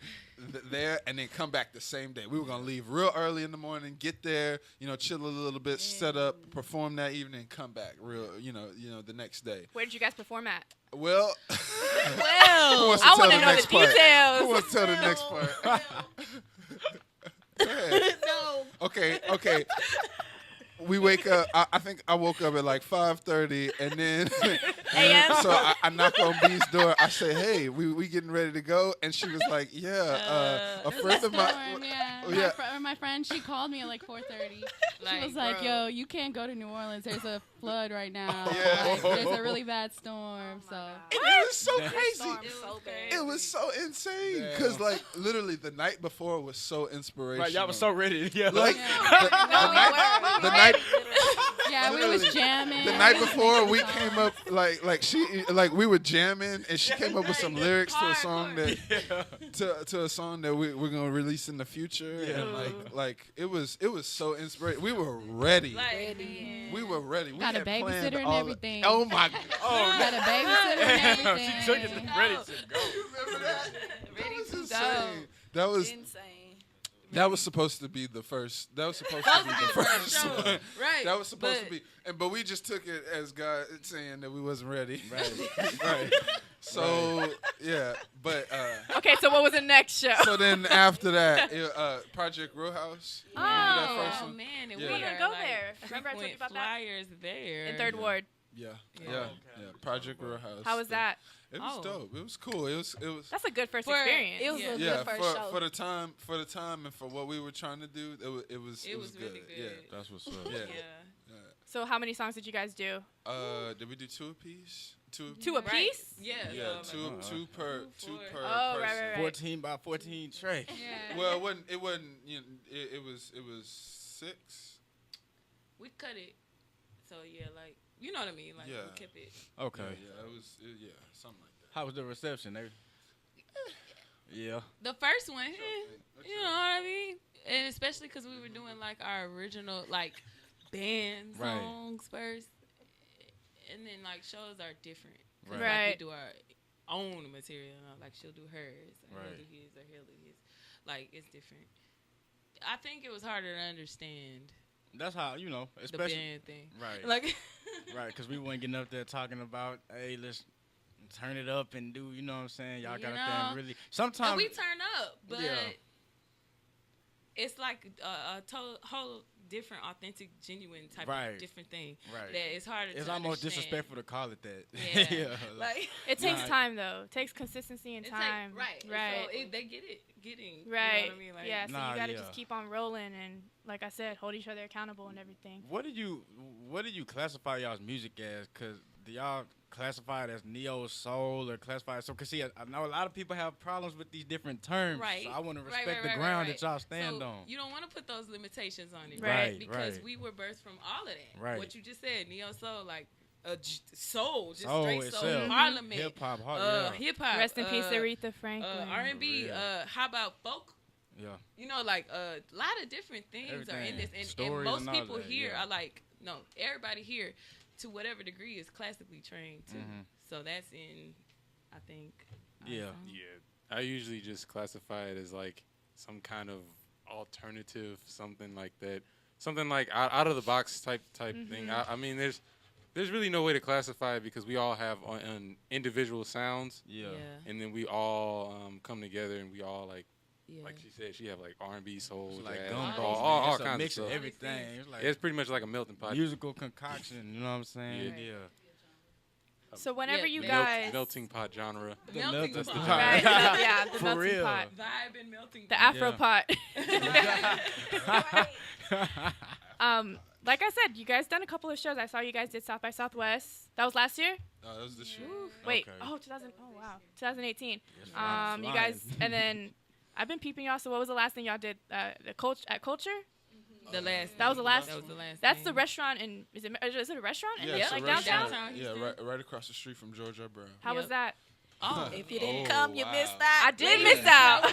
[SPEAKER 4] there, and then come back the same day. We were gonna leave real early in the morning, get there, chill a little bit, set up, perform that evening, come back the next day.
[SPEAKER 1] Where did you guys perform at?
[SPEAKER 4] Well,
[SPEAKER 1] Well, I want to know the details.
[SPEAKER 4] Who wants to tell the next part? Go ahead.
[SPEAKER 5] No.
[SPEAKER 4] Okay. We wake up. I think I woke up at like 5:30, and then
[SPEAKER 1] AM?
[SPEAKER 4] so I knock on B's door. I say, "Hey, we getting ready to go?" And she was like, "Yeah, a friend of mine."
[SPEAKER 9] My friend, she called me at like 4:30. She was like,
[SPEAKER 5] bro.
[SPEAKER 9] "Yo, you can't go to New Orleans. There's a flood right now.
[SPEAKER 4] Yeah.
[SPEAKER 9] Like, there's a really bad storm." So
[SPEAKER 4] It was so
[SPEAKER 1] That
[SPEAKER 4] crazy.
[SPEAKER 8] Storm so bad.
[SPEAKER 4] It was so insane because, like, literally the night before was so inspirational.
[SPEAKER 2] Right, y'all was so ready. Yeah.
[SPEAKER 4] like
[SPEAKER 9] Yeah.
[SPEAKER 4] the night.
[SPEAKER 9] yeah, we was
[SPEAKER 4] Literally,
[SPEAKER 9] jamming.
[SPEAKER 4] The night before we came up like we were jamming, and she came up with some lyrics to a song that to a song that we're gonna release in the future.
[SPEAKER 2] Yeah.
[SPEAKER 4] And like it was so inspirational. We were ready. We were ready. We
[SPEAKER 9] Got a
[SPEAKER 4] had planned
[SPEAKER 9] babysitter and
[SPEAKER 4] all the-
[SPEAKER 9] everything.
[SPEAKER 4] Oh my! Oh,
[SPEAKER 9] Got a babysitter and everything.
[SPEAKER 2] She took it ready to go.
[SPEAKER 4] remember that?
[SPEAKER 5] Ready
[SPEAKER 4] That was
[SPEAKER 5] to
[SPEAKER 4] insane. That was
[SPEAKER 8] Insane.
[SPEAKER 4] that was supposed to be the first. That was supposed to be the first
[SPEAKER 5] show.
[SPEAKER 4] one.
[SPEAKER 5] Right.
[SPEAKER 4] That was supposed
[SPEAKER 5] but
[SPEAKER 4] to be, but we just took it as God saying that we wasn't ready.
[SPEAKER 2] Right.
[SPEAKER 4] Right. So yeah, but
[SPEAKER 1] Okay, so what was the next show?
[SPEAKER 4] so then after that, Project Row House. You remember that first
[SPEAKER 5] Oh
[SPEAKER 4] one?
[SPEAKER 5] man, and
[SPEAKER 4] Yeah.
[SPEAKER 5] we
[SPEAKER 1] I wanna
[SPEAKER 5] are
[SPEAKER 1] go
[SPEAKER 5] like
[SPEAKER 1] there. Remember I told you
[SPEAKER 5] frequent
[SPEAKER 1] about that?
[SPEAKER 5] flyers there
[SPEAKER 1] In Third Ward.
[SPEAKER 4] Yeah,
[SPEAKER 5] Yeah.
[SPEAKER 4] yeah, yeah. Project Row House.
[SPEAKER 1] How was that?
[SPEAKER 4] It was
[SPEAKER 5] Oh.
[SPEAKER 4] dope. It was cool. It was.
[SPEAKER 1] That's a good first
[SPEAKER 5] For-
[SPEAKER 1] experience.
[SPEAKER 8] It was
[SPEAKER 5] Yeah.
[SPEAKER 8] a
[SPEAKER 4] Yeah,
[SPEAKER 8] good first
[SPEAKER 4] for
[SPEAKER 8] show.
[SPEAKER 4] the time and for what we were trying to do, it was
[SPEAKER 5] really
[SPEAKER 4] good.
[SPEAKER 5] good.
[SPEAKER 2] That's what's up.
[SPEAKER 4] Yeah.
[SPEAKER 5] Yeah.
[SPEAKER 1] So how many songs did you guys do?
[SPEAKER 4] Did we do two apiece? Two
[SPEAKER 1] A piece?
[SPEAKER 5] Yeah.
[SPEAKER 4] Yeah,
[SPEAKER 5] like
[SPEAKER 4] two per
[SPEAKER 1] Oh, right,
[SPEAKER 4] person.
[SPEAKER 1] right, right.
[SPEAKER 2] 14 by 14 tray.
[SPEAKER 9] Yeah.
[SPEAKER 4] Well, it wasn't. It was 6.
[SPEAKER 5] we cut it. So yeah, like you know what I mean. Like
[SPEAKER 4] Yeah.
[SPEAKER 5] we kept it.
[SPEAKER 2] Okay.
[SPEAKER 4] Yeah, it was. Something like that.
[SPEAKER 2] How was the reception? Yeah.
[SPEAKER 5] The first one,
[SPEAKER 4] What's
[SPEAKER 5] you
[SPEAKER 4] your-
[SPEAKER 5] know what I mean, and especially because we were doing like our original like band
[SPEAKER 2] Right.
[SPEAKER 5] songs first, and then like shows are different. 'Cause,
[SPEAKER 2] Right.
[SPEAKER 1] Right.
[SPEAKER 5] Like, we do our own material. Like she'll do hers, or
[SPEAKER 2] Right.
[SPEAKER 5] he'll do his, or he'll do his. Like it's different. I think it was harder to understand
[SPEAKER 2] That's how,
[SPEAKER 5] the
[SPEAKER 2] especially.
[SPEAKER 5] band thing.
[SPEAKER 2] Right.
[SPEAKER 5] Like
[SPEAKER 2] Right, because we weren't getting up there talking about, hey, let's turn it up and do, you know what I'm saying? Y'all
[SPEAKER 5] You
[SPEAKER 2] got
[SPEAKER 5] know?
[SPEAKER 2] to really. Sometimes
[SPEAKER 5] And we turn up, but
[SPEAKER 2] Yeah.
[SPEAKER 5] it's like a whole different, authentic, genuine type
[SPEAKER 2] Right.
[SPEAKER 5] of different thing.
[SPEAKER 2] Right.
[SPEAKER 5] That it's harder
[SPEAKER 2] It's
[SPEAKER 5] to
[SPEAKER 2] almost
[SPEAKER 5] understand.
[SPEAKER 2] disrespectful to call it that.
[SPEAKER 5] Yeah.
[SPEAKER 8] Like,
[SPEAKER 1] It takes
[SPEAKER 2] Nah.
[SPEAKER 1] time though. It takes consistency and
[SPEAKER 5] It's
[SPEAKER 1] time.
[SPEAKER 5] like,
[SPEAKER 1] Right.
[SPEAKER 5] So they getting.
[SPEAKER 1] Right.
[SPEAKER 5] You know what I mean? Like,
[SPEAKER 1] yeah. So
[SPEAKER 2] Nah,
[SPEAKER 1] you gotta
[SPEAKER 2] yeah.
[SPEAKER 1] just keep on rolling and, like I said, hold each other accountable and everything.
[SPEAKER 2] What do you classify y'all's music as? Cause do y'all classify it as neo soul or classify it? So, cause see, I know a lot of people have problems with these different terms.
[SPEAKER 5] Right.
[SPEAKER 2] So I want to
[SPEAKER 5] Right,
[SPEAKER 2] respect
[SPEAKER 5] right,
[SPEAKER 2] the
[SPEAKER 5] right,
[SPEAKER 2] ground
[SPEAKER 5] right.
[SPEAKER 2] that y'all stand
[SPEAKER 5] so
[SPEAKER 2] on.
[SPEAKER 5] You don't want to put those limitations on it,
[SPEAKER 1] Right,
[SPEAKER 5] Because
[SPEAKER 2] right.
[SPEAKER 5] we were birthed from all of that.
[SPEAKER 2] Right.
[SPEAKER 5] What you just said, neo soul, like soul, just
[SPEAKER 2] Soul
[SPEAKER 5] straight soul,
[SPEAKER 2] itself.
[SPEAKER 5] parliament,
[SPEAKER 2] Hip hop, yeah.
[SPEAKER 5] hip hop.
[SPEAKER 1] Rest in peace, Aretha Franklin.
[SPEAKER 5] R&B.
[SPEAKER 2] real.
[SPEAKER 5] How about folk?
[SPEAKER 2] Yeah.
[SPEAKER 5] You know, like a lot of different things are in
[SPEAKER 2] Everything.
[SPEAKER 5] this, and
[SPEAKER 2] Stories
[SPEAKER 5] most
[SPEAKER 2] and all
[SPEAKER 5] people
[SPEAKER 2] that,
[SPEAKER 5] here
[SPEAKER 2] yeah.
[SPEAKER 5] are like, no, everybody here, to whatever degree, is classically trained too.
[SPEAKER 2] Mhm.
[SPEAKER 5] So that's in, I think.
[SPEAKER 2] Yeah.
[SPEAKER 6] Yeah, I usually just classify it as like some kind of alternative, something like that, something like out of the box type thing. I mean, there's really no way to classify it because we all have on individual sounds,
[SPEAKER 2] Yeah.
[SPEAKER 6] and then we all come together and we all like
[SPEAKER 5] Yeah.
[SPEAKER 6] she said, she have like R&B, soul,
[SPEAKER 2] It's like
[SPEAKER 6] jazz,
[SPEAKER 2] gumbo,
[SPEAKER 6] all
[SPEAKER 2] man. It's a
[SPEAKER 6] kinds of
[SPEAKER 2] mix of
[SPEAKER 6] stuff.
[SPEAKER 2] everything. It's like
[SPEAKER 6] It's pretty much like a melting pot.
[SPEAKER 2] musical concoction. You know what I'm saying?
[SPEAKER 6] Yeah.
[SPEAKER 2] Yeah.
[SPEAKER 1] So whenever
[SPEAKER 5] Yeah,
[SPEAKER 1] you
[SPEAKER 5] the
[SPEAKER 1] guys,
[SPEAKER 6] melting pot genre.
[SPEAKER 5] The melting
[SPEAKER 2] melting
[SPEAKER 5] pot.
[SPEAKER 2] pot.
[SPEAKER 1] right? Yeah, the
[SPEAKER 2] For
[SPEAKER 1] melting
[SPEAKER 2] real.
[SPEAKER 1] pot,
[SPEAKER 5] Vibe and melting
[SPEAKER 1] the
[SPEAKER 5] pot.
[SPEAKER 1] Afro pot. Like I said, you guys done a couple of shows. I saw you guys did South by Southwest. That was last year.
[SPEAKER 4] No, that was this year.
[SPEAKER 1] Wait,
[SPEAKER 2] Okay.
[SPEAKER 1] oh, 2000. Oh wow, 2018.
[SPEAKER 2] It's flying.
[SPEAKER 1] You guys, and then I've been peeping y'all. So what was the last thing y'all did? The Culture.
[SPEAKER 5] The last.
[SPEAKER 1] That was the last.
[SPEAKER 5] That was the last.
[SPEAKER 1] That's
[SPEAKER 5] thing.
[SPEAKER 1] the restaurant in. Is it a restaurant?
[SPEAKER 4] Yeah,
[SPEAKER 1] in
[SPEAKER 4] it's a
[SPEAKER 1] like
[SPEAKER 4] restaurant.
[SPEAKER 1] downtown.
[SPEAKER 4] Yeah,
[SPEAKER 5] Houston.
[SPEAKER 4] right across the street from George R. Brown.
[SPEAKER 1] How was
[SPEAKER 5] Yep.
[SPEAKER 1] that?
[SPEAKER 5] Oh,
[SPEAKER 8] if you didn't
[SPEAKER 4] Oh,
[SPEAKER 8] come, you
[SPEAKER 4] wow.
[SPEAKER 8] missed out.
[SPEAKER 1] I did
[SPEAKER 8] Please.
[SPEAKER 1] miss out.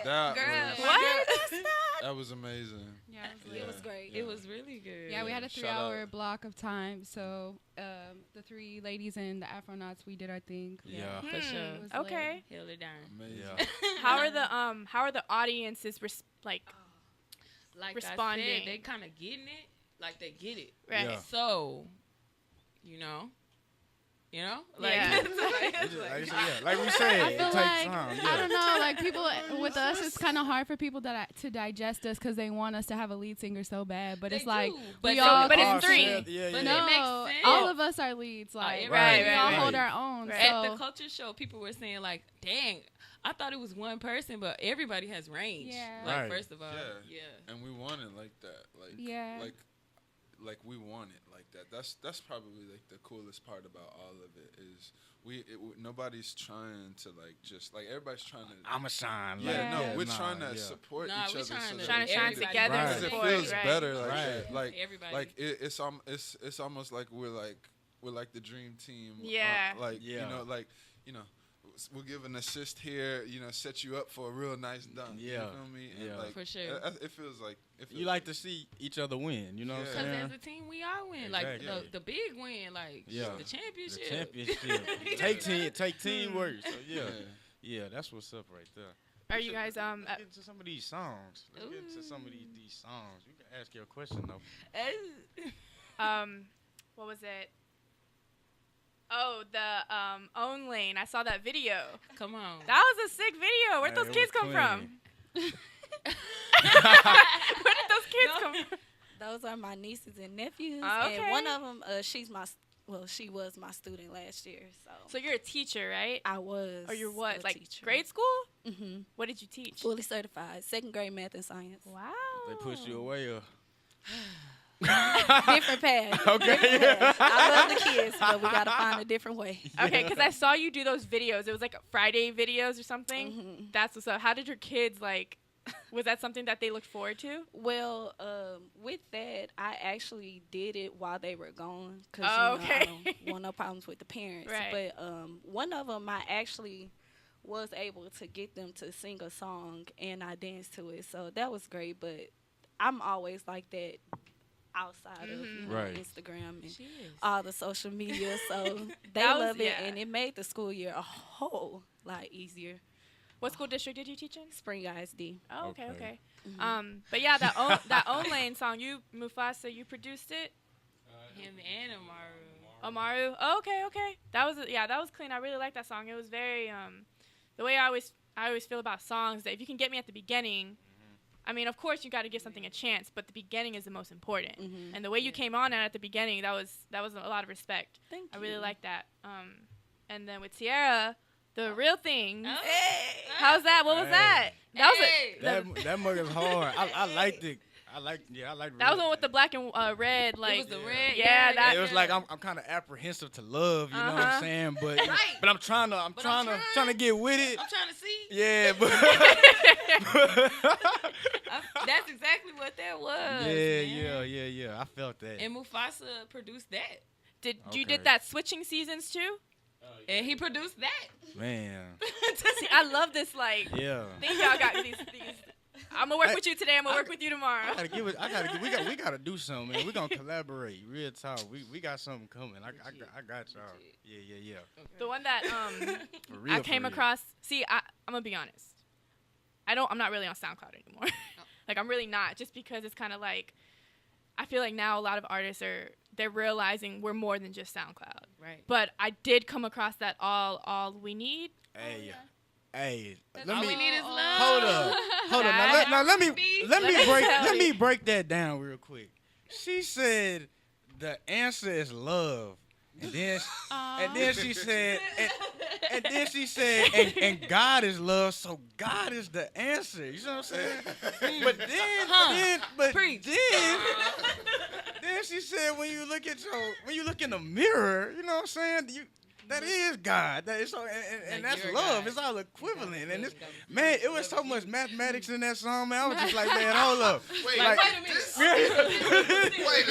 [SPEAKER 4] That
[SPEAKER 5] Girl,
[SPEAKER 4] was,
[SPEAKER 1] What?
[SPEAKER 4] that was amazing.
[SPEAKER 9] Yeah,
[SPEAKER 8] It was great.
[SPEAKER 5] it was really good.
[SPEAKER 9] Yeah, we had a
[SPEAKER 4] Shout
[SPEAKER 9] 3-hour
[SPEAKER 4] out.
[SPEAKER 9] block of time. So the three ladies in the Afroknotts, we did our thing.
[SPEAKER 2] Yeah.
[SPEAKER 5] for sure.
[SPEAKER 9] It was
[SPEAKER 1] Okay.
[SPEAKER 5] Held it down.
[SPEAKER 4] Amazing.
[SPEAKER 2] Yeah.
[SPEAKER 1] How are the audiences like?
[SPEAKER 5] Like
[SPEAKER 1] Responding.
[SPEAKER 5] I said, they kind of getting it. Like they get it.
[SPEAKER 1] Right.
[SPEAKER 2] Yeah.
[SPEAKER 5] So, you know, like,
[SPEAKER 1] Yeah.
[SPEAKER 2] Like we said,
[SPEAKER 9] I
[SPEAKER 2] it
[SPEAKER 9] feel
[SPEAKER 2] takes
[SPEAKER 9] like
[SPEAKER 2] time.
[SPEAKER 9] I don't
[SPEAKER 2] Yeah.
[SPEAKER 9] know, like people with us, it's kind of hard for people to digest us because they want us to have a lead singer so bad. But
[SPEAKER 5] They
[SPEAKER 9] it's like
[SPEAKER 5] do.
[SPEAKER 9] we
[SPEAKER 5] But
[SPEAKER 9] all,
[SPEAKER 1] but it's
[SPEAKER 2] Oh,
[SPEAKER 1] three.
[SPEAKER 2] shit. Yeah,
[SPEAKER 5] But
[SPEAKER 2] yeah.
[SPEAKER 5] it makes
[SPEAKER 9] no,
[SPEAKER 5] sense.
[SPEAKER 9] all of us are leads. Like
[SPEAKER 5] right,
[SPEAKER 9] we
[SPEAKER 5] right,
[SPEAKER 9] all
[SPEAKER 5] right.
[SPEAKER 9] hold our own.
[SPEAKER 1] Right.
[SPEAKER 9] So
[SPEAKER 5] At the culture show, people were saying like, "Dang, I thought it was one person, but everybody has range."
[SPEAKER 9] Yeah.
[SPEAKER 5] Like
[SPEAKER 2] Right.
[SPEAKER 5] first of all,
[SPEAKER 4] Yeah. And we want it like that. Like
[SPEAKER 9] Yeah.
[SPEAKER 4] like we want it like that. That's probably like the coolest part about all of it is nobody's trying to like just like everybody's trying to
[SPEAKER 2] I'ma shine.
[SPEAKER 9] Yeah.
[SPEAKER 2] Like,
[SPEAKER 4] we're
[SPEAKER 2] nah,
[SPEAKER 4] trying to
[SPEAKER 2] yeah.
[SPEAKER 4] support
[SPEAKER 5] Nah,
[SPEAKER 4] each
[SPEAKER 5] we
[SPEAKER 4] other
[SPEAKER 5] trying
[SPEAKER 4] so
[SPEAKER 5] to-
[SPEAKER 1] Trying to shine
[SPEAKER 5] everybody-
[SPEAKER 1] together.
[SPEAKER 2] Right.
[SPEAKER 4] because it
[SPEAKER 1] support,
[SPEAKER 4] feels
[SPEAKER 1] right.
[SPEAKER 4] better like
[SPEAKER 2] Right.
[SPEAKER 4] that. Like
[SPEAKER 5] Everybody.
[SPEAKER 4] it's almost like we're like the dream team.
[SPEAKER 1] Yeah.
[SPEAKER 2] Yeah.
[SPEAKER 4] You know, we'll give an assist here. You know, set you up for a real nice dunk.
[SPEAKER 2] Yeah.
[SPEAKER 4] You feel me? And
[SPEAKER 2] Yeah.
[SPEAKER 4] like,
[SPEAKER 5] For sure.
[SPEAKER 4] It feels like
[SPEAKER 2] You like to see each other win. You know what
[SPEAKER 4] Yeah.
[SPEAKER 2] I'm
[SPEAKER 5] Because
[SPEAKER 2] saying?
[SPEAKER 5] as a team, we all win. Like
[SPEAKER 2] Exactly.
[SPEAKER 5] the big win, like
[SPEAKER 2] Yeah.
[SPEAKER 5] the championship.
[SPEAKER 2] The championship. take teamwork. So yeah, that's what's up right there.
[SPEAKER 1] Are you guys
[SPEAKER 2] Let's get into some of these songs. Let's get into some of these songs. You can ask your question though.
[SPEAKER 1] What was it? Oh, the Own Lane. I saw that video.
[SPEAKER 5] Come on.
[SPEAKER 1] That was a sick video. Where'd
[SPEAKER 2] Hey,
[SPEAKER 1] those
[SPEAKER 2] it
[SPEAKER 1] kids
[SPEAKER 2] was
[SPEAKER 1] come from?
[SPEAKER 2] clean.
[SPEAKER 1] Where did those kids come from?
[SPEAKER 8] Those are my nieces and nephews,
[SPEAKER 1] Okay.
[SPEAKER 8] and one of them, she was my student last year.
[SPEAKER 1] So you're a teacher, right?
[SPEAKER 8] I was.
[SPEAKER 1] Or you're what?
[SPEAKER 8] a
[SPEAKER 1] Like
[SPEAKER 8] teacher.
[SPEAKER 1] grade school?
[SPEAKER 8] Mm-hmm.
[SPEAKER 1] What did you teach?
[SPEAKER 8] Fully certified, 2nd grade math and science.
[SPEAKER 1] Wow.
[SPEAKER 2] They pushed you away.
[SPEAKER 8] Different path.
[SPEAKER 2] Okay.
[SPEAKER 8] Different path. I love the kids, but we gotta find a different way.
[SPEAKER 1] Okay, because I saw you do those videos. It was like Friday videos or something.
[SPEAKER 8] Mhm.
[SPEAKER 1] That's what's up. How did your kids like? Was that something that they looked forward to?
[SPEAKER 8] Well, with that, I actually did it while they were gone because
[SPEAKER 1] Oh,
[SPEAKER 8] I
[SPEAKER 1] okay.
[SPEAKER 8] don't want no problems with the parents.
[SPEAKER 1] Right.
[SPEAKER 8] But one of them, I actually was able to get them to sing a song, and I danced to it. So that was great. But I'm always like that outside of
[SPEAKER 2] Right.
[SPEAKER 8] Instagram and
[SPEAKER 5] She is.
[SPEAKER 8] all the social media. So they
[SPEAKER 1] That was-
[SPEAKER 8] love it,
[SPEAKER 1] yeah.
[SPEAKER 8] and it made the school year a whole lot easier.
[SPEAKER 1] What school district did you teach in?
[SPEAKER 8] Spring ISD.
[SPEAKER 1] Oh, okay,
[SPEAKER 2] Okay.
[SPEAKER 1] okay.
[SPEAKER 8] Mhm.
[SPEAKER 1] But yeah, that Own Lane song, you Mufasa, you produced it.
[SPEAKER 5] Him and Amaru.
[SPEAKER 1] Amaru. Oh, okay. That was clean. I really like that song. It was very the way I always feel about songs, that if you can get me at the beginning, I mean, of course you got to give something a chance, but the beginning is the most important. And the way you came on at the beginning, that was a lot of respect.
[SPEAKER 8] Thank you.
[SPEAKER 1] I really like that. And then with Sierra, the real thing.
[SPEAKER 8] Oh.
[SPEAKER 1] Hey. How's that? What was that? That was
[SPEAKER 2] that mug is hard. I liked it. I like.
[SPEAKER 1] That was the one with the black and red, like.
[SPEAKER 5] It was the red.
[SPEAKER 1] Yeah, that.
[SPEAKER 2] It was like I'm kind of apprehensive to love, you know what I'm saying? But but I'm trying to get with it.
[SPEAKER 5] I'm trying to see.
[SPEAKER 2] Yeah, but
[SPEAKER 5] That's exactly what that was.
[SPEAKER 2] Yeah. I felt that.
[SPEAKER 5] And Mufasa produced that.
[SPEAKER 1] You did that switching seasons too?
[SPEAKER 5] And he produced that.
[SPEAKER 2] Man.
[SPEAKER 1] See, I love this thing y'all got these. I'm gonna work with you today. I'm gonna work with you tomorrow.
[SPEAKER 2] We gotta do something, man. We're gonna collaborate. Real talk. We got something coming. I got y'all. Yeah.
[SPEAKER 5] Okay.
[SPEAKER 1] The one that
[SPEAKER 2] For real,
[SPEAKER 1] I came across. See, I'm gonna be honest. I'm not really on SoundCloud anymore. Like, I'm really not, just because it's kind of like, I feel like now a lot of artists they're realizing we're more than just SoundCloud.
[SPEAKER 5] Right.
[SPEAKER 1] But I did come across that all we need.
[SPEAKER 2] Hey,
[SPEAKER 5] All we need is love.
[SPEAKER 2] Hold up. Now let me break that down real quick. She said the answer is love, and then she said, and God is love, so God is the answer. You know what I'm saying? But then she said, when you look in the mirror, you know what I'm saying? That is God. That is so, and that's love. God. It's all equivalent. And this, man, it was so much mathematics in that song, man. I was just like, man, hold up.
[SPEAKER 7] Wait a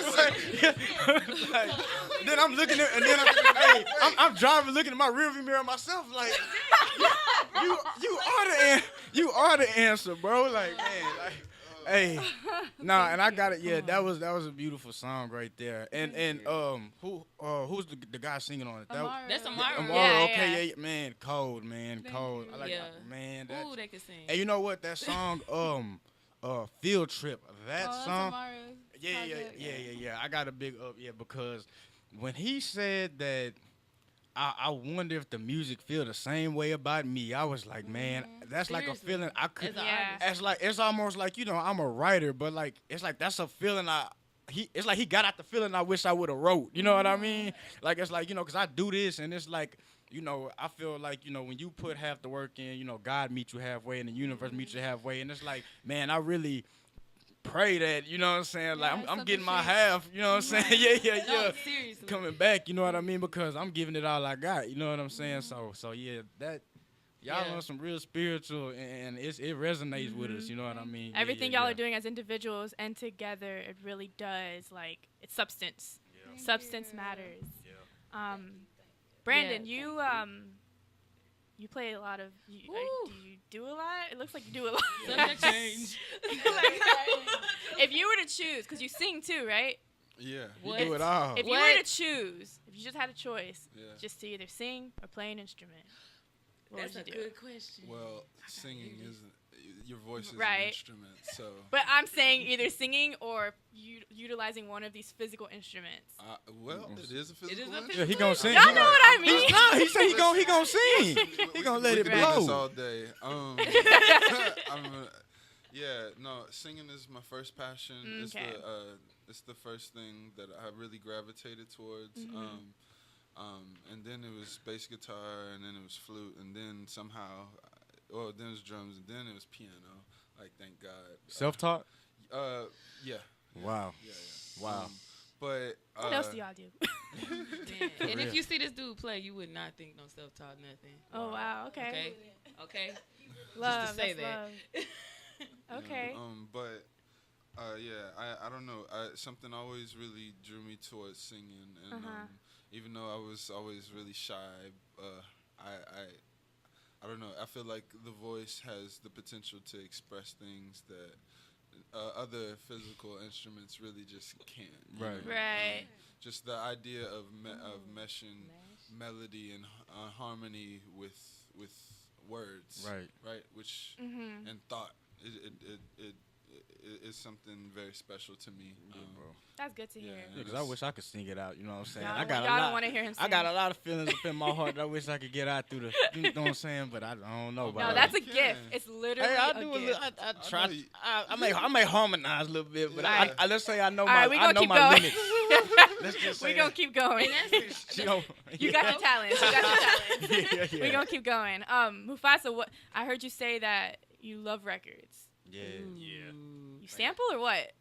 [SPEAKER 7] second.
[SPEAKER 2] Then I'm looking at, and then I'm driving, looking at my rearview mirror myself, like, you are the answer, bro. Like, man, like. Hey, and I got it. Yeah, that was a beautiful song right there. And who's the guy singing on it?
[SPEAKER 5] That's Amaru.
[SPEAKER 2] Okay, yeah, man, cold. I like man.
[SPEAKER 5] Ooh, they can sing.
[SPEAKER 2] And you know what? That song, Field Trip. That song. Yeah. I got a big up, because when he said that. I wonder if the music feel the same way about me. I was like, man, that's
[SPEAKER 5] Seriously.
[SPEAKER 2] like a feeling I could.
[SPEAKER 5] Yeah.
[SPEAKER 2] It's almost like, I'm a writer, but like it's like that's a feeling it's like he got out the feeling I wish I would have wrote. You know what I mean? Like it's like, because I do this and it's like, I feel like, when you put half the work in, God meets you halfway and the universe meets you halfway, and it's like, man, I really pray that, you know what I'm saying? Like, I'm getting my half, you know what I'm saying? Yeah.
[SPEAKER 5] No, seriously.
[SPEAKER 2] Coming back, you know what I mean? Because I'm giving it all I got, you know what I'm saying? So yeah, that, y'all are some real spiritual, and it resonates with us, you know what I mean?
[SPEAKER 1] Everything y'all are doing as individuals and together, it really does, like, it's substance. Substance matters.
[SPEAKER 2] Yeah.
[SPEAKER 1] Brandon, you play a lot of. Do you do a lot? It looks like you do a lot.
[SPEAKER 5] Subject change.
[SPEAKER 1] If you were to choose, because you sing too, right?
[SPEAKER 4] Yeah,
[SPEAKER 5] What?
[SPEAKER 2] You do it all.
[SPEAKER 1] If you were to choose, if you just had a choice, just to either sing or play an instrument, what
[SPEAKER 5] That's
[SPEAKER 1] would
[SPEAKER 5] a
[SPEAKER 1] you do?
[SPEAKER 5] good question.
[SPEAKER 4] Well, singing isn't. Your voice is an
[SPEAKER 1] Right.
[SPEAKER 4] instrument, so.
[SPEAKER 1] But I'm saying either singing or utilizing one of these physical instruments.
[SPEAKER 4] Well, it is a physical
[SPEAKER 5] a
[SPEAKER 4] instrument.
[SPEAKER 2] Yeah, he gonna sing.
[SPEAKER 1] Y'all know what I mean?
[SPEAKER 2] He said he gonna sing. He gonna let it
[SPEAKER 4] We can do this
[SPEAKER 2] blow.
[SPEAKER 4] all day. Singing is my first passion.
[SPEAKER 1] Okay.
[SPEAKER 4] It's the first thing that I really gravitated towards. And then it was bass guitar, and then it was flute, and then somehow, then it was drums, and then it was piano. Like, thank God.
[SPEAKER 2] Self-taught?
[SPEAKER 4] Yeah.
[SPEAKER 2] Wow.
[SPEAKER 4] Yeah.
[SPEAKER 2] Wow.
[SPEAKER 4] But
[SPEAKER 1] What else do y'all do?
[SPEAKER 5] Man. And if you see this dude play, you would not think no self-taught nothing.
[SPEAKER 1] Oh, wow. Okay.
[SPEAKER 5] Okay.
[SPEAKER 1] Love.
[SPEAKER 5] Just to say
[SPEAKER 1] that's
[SPEAKER 5] that.
[SPEAKER 1] Love. Okay.
[SPEAKER 4] I don't know. Something always really drew me towards singing, and even though I was always really shy, I don't know. I feel like the voice has the potential to express things that other physical instruments really just can't.
[SPEAKER 2] Right.
[SPEAKER 1] Right.
[SPEAKER 4] Just the idea of meshing melody and harmony with words.
[SPEAKER 2] Right.
[SPEAKER 4] Right. Which and thought. is something very special to me.
[SPEAKER 2] Bro.
[SPEAKER 1] That's good to hear.
[SPEAKER 2] Because I wish I could sing it out. You know what I'm saying?
[SPEAKER 1] Y'all
[SPEAKER 2] I got
[SPEAKER 1] don't want to hear him sing.
[SPEAKER 2] I got a lot of feelings up in my heart that I wish I could get out through the. You know what I'm saying? But I don't know.
[SPEAKER 1] No, that's a gift. It's literally
[SPEAKER 2] hey, I
[SPEAKER 1] a
[SPEAKER 2] do
[SPEAKER 1] gift.
[SPEAKER 2] I try. I may harmonize a little bit, but
[SPEAKER 1] Right.
[SPEAKER 2] let's say I know
[SPEAKER 1] All right,
[SPEAKER 2] I know my limits. Let's just say
[SPEAKER 1] We're going to keep going. You got the talent. You got the talent. We're going to keep going. Mufasa, what I heard you say that you love records.
[SPEAKER 2] Yeah.
[SPEAKER 1] You sample or what?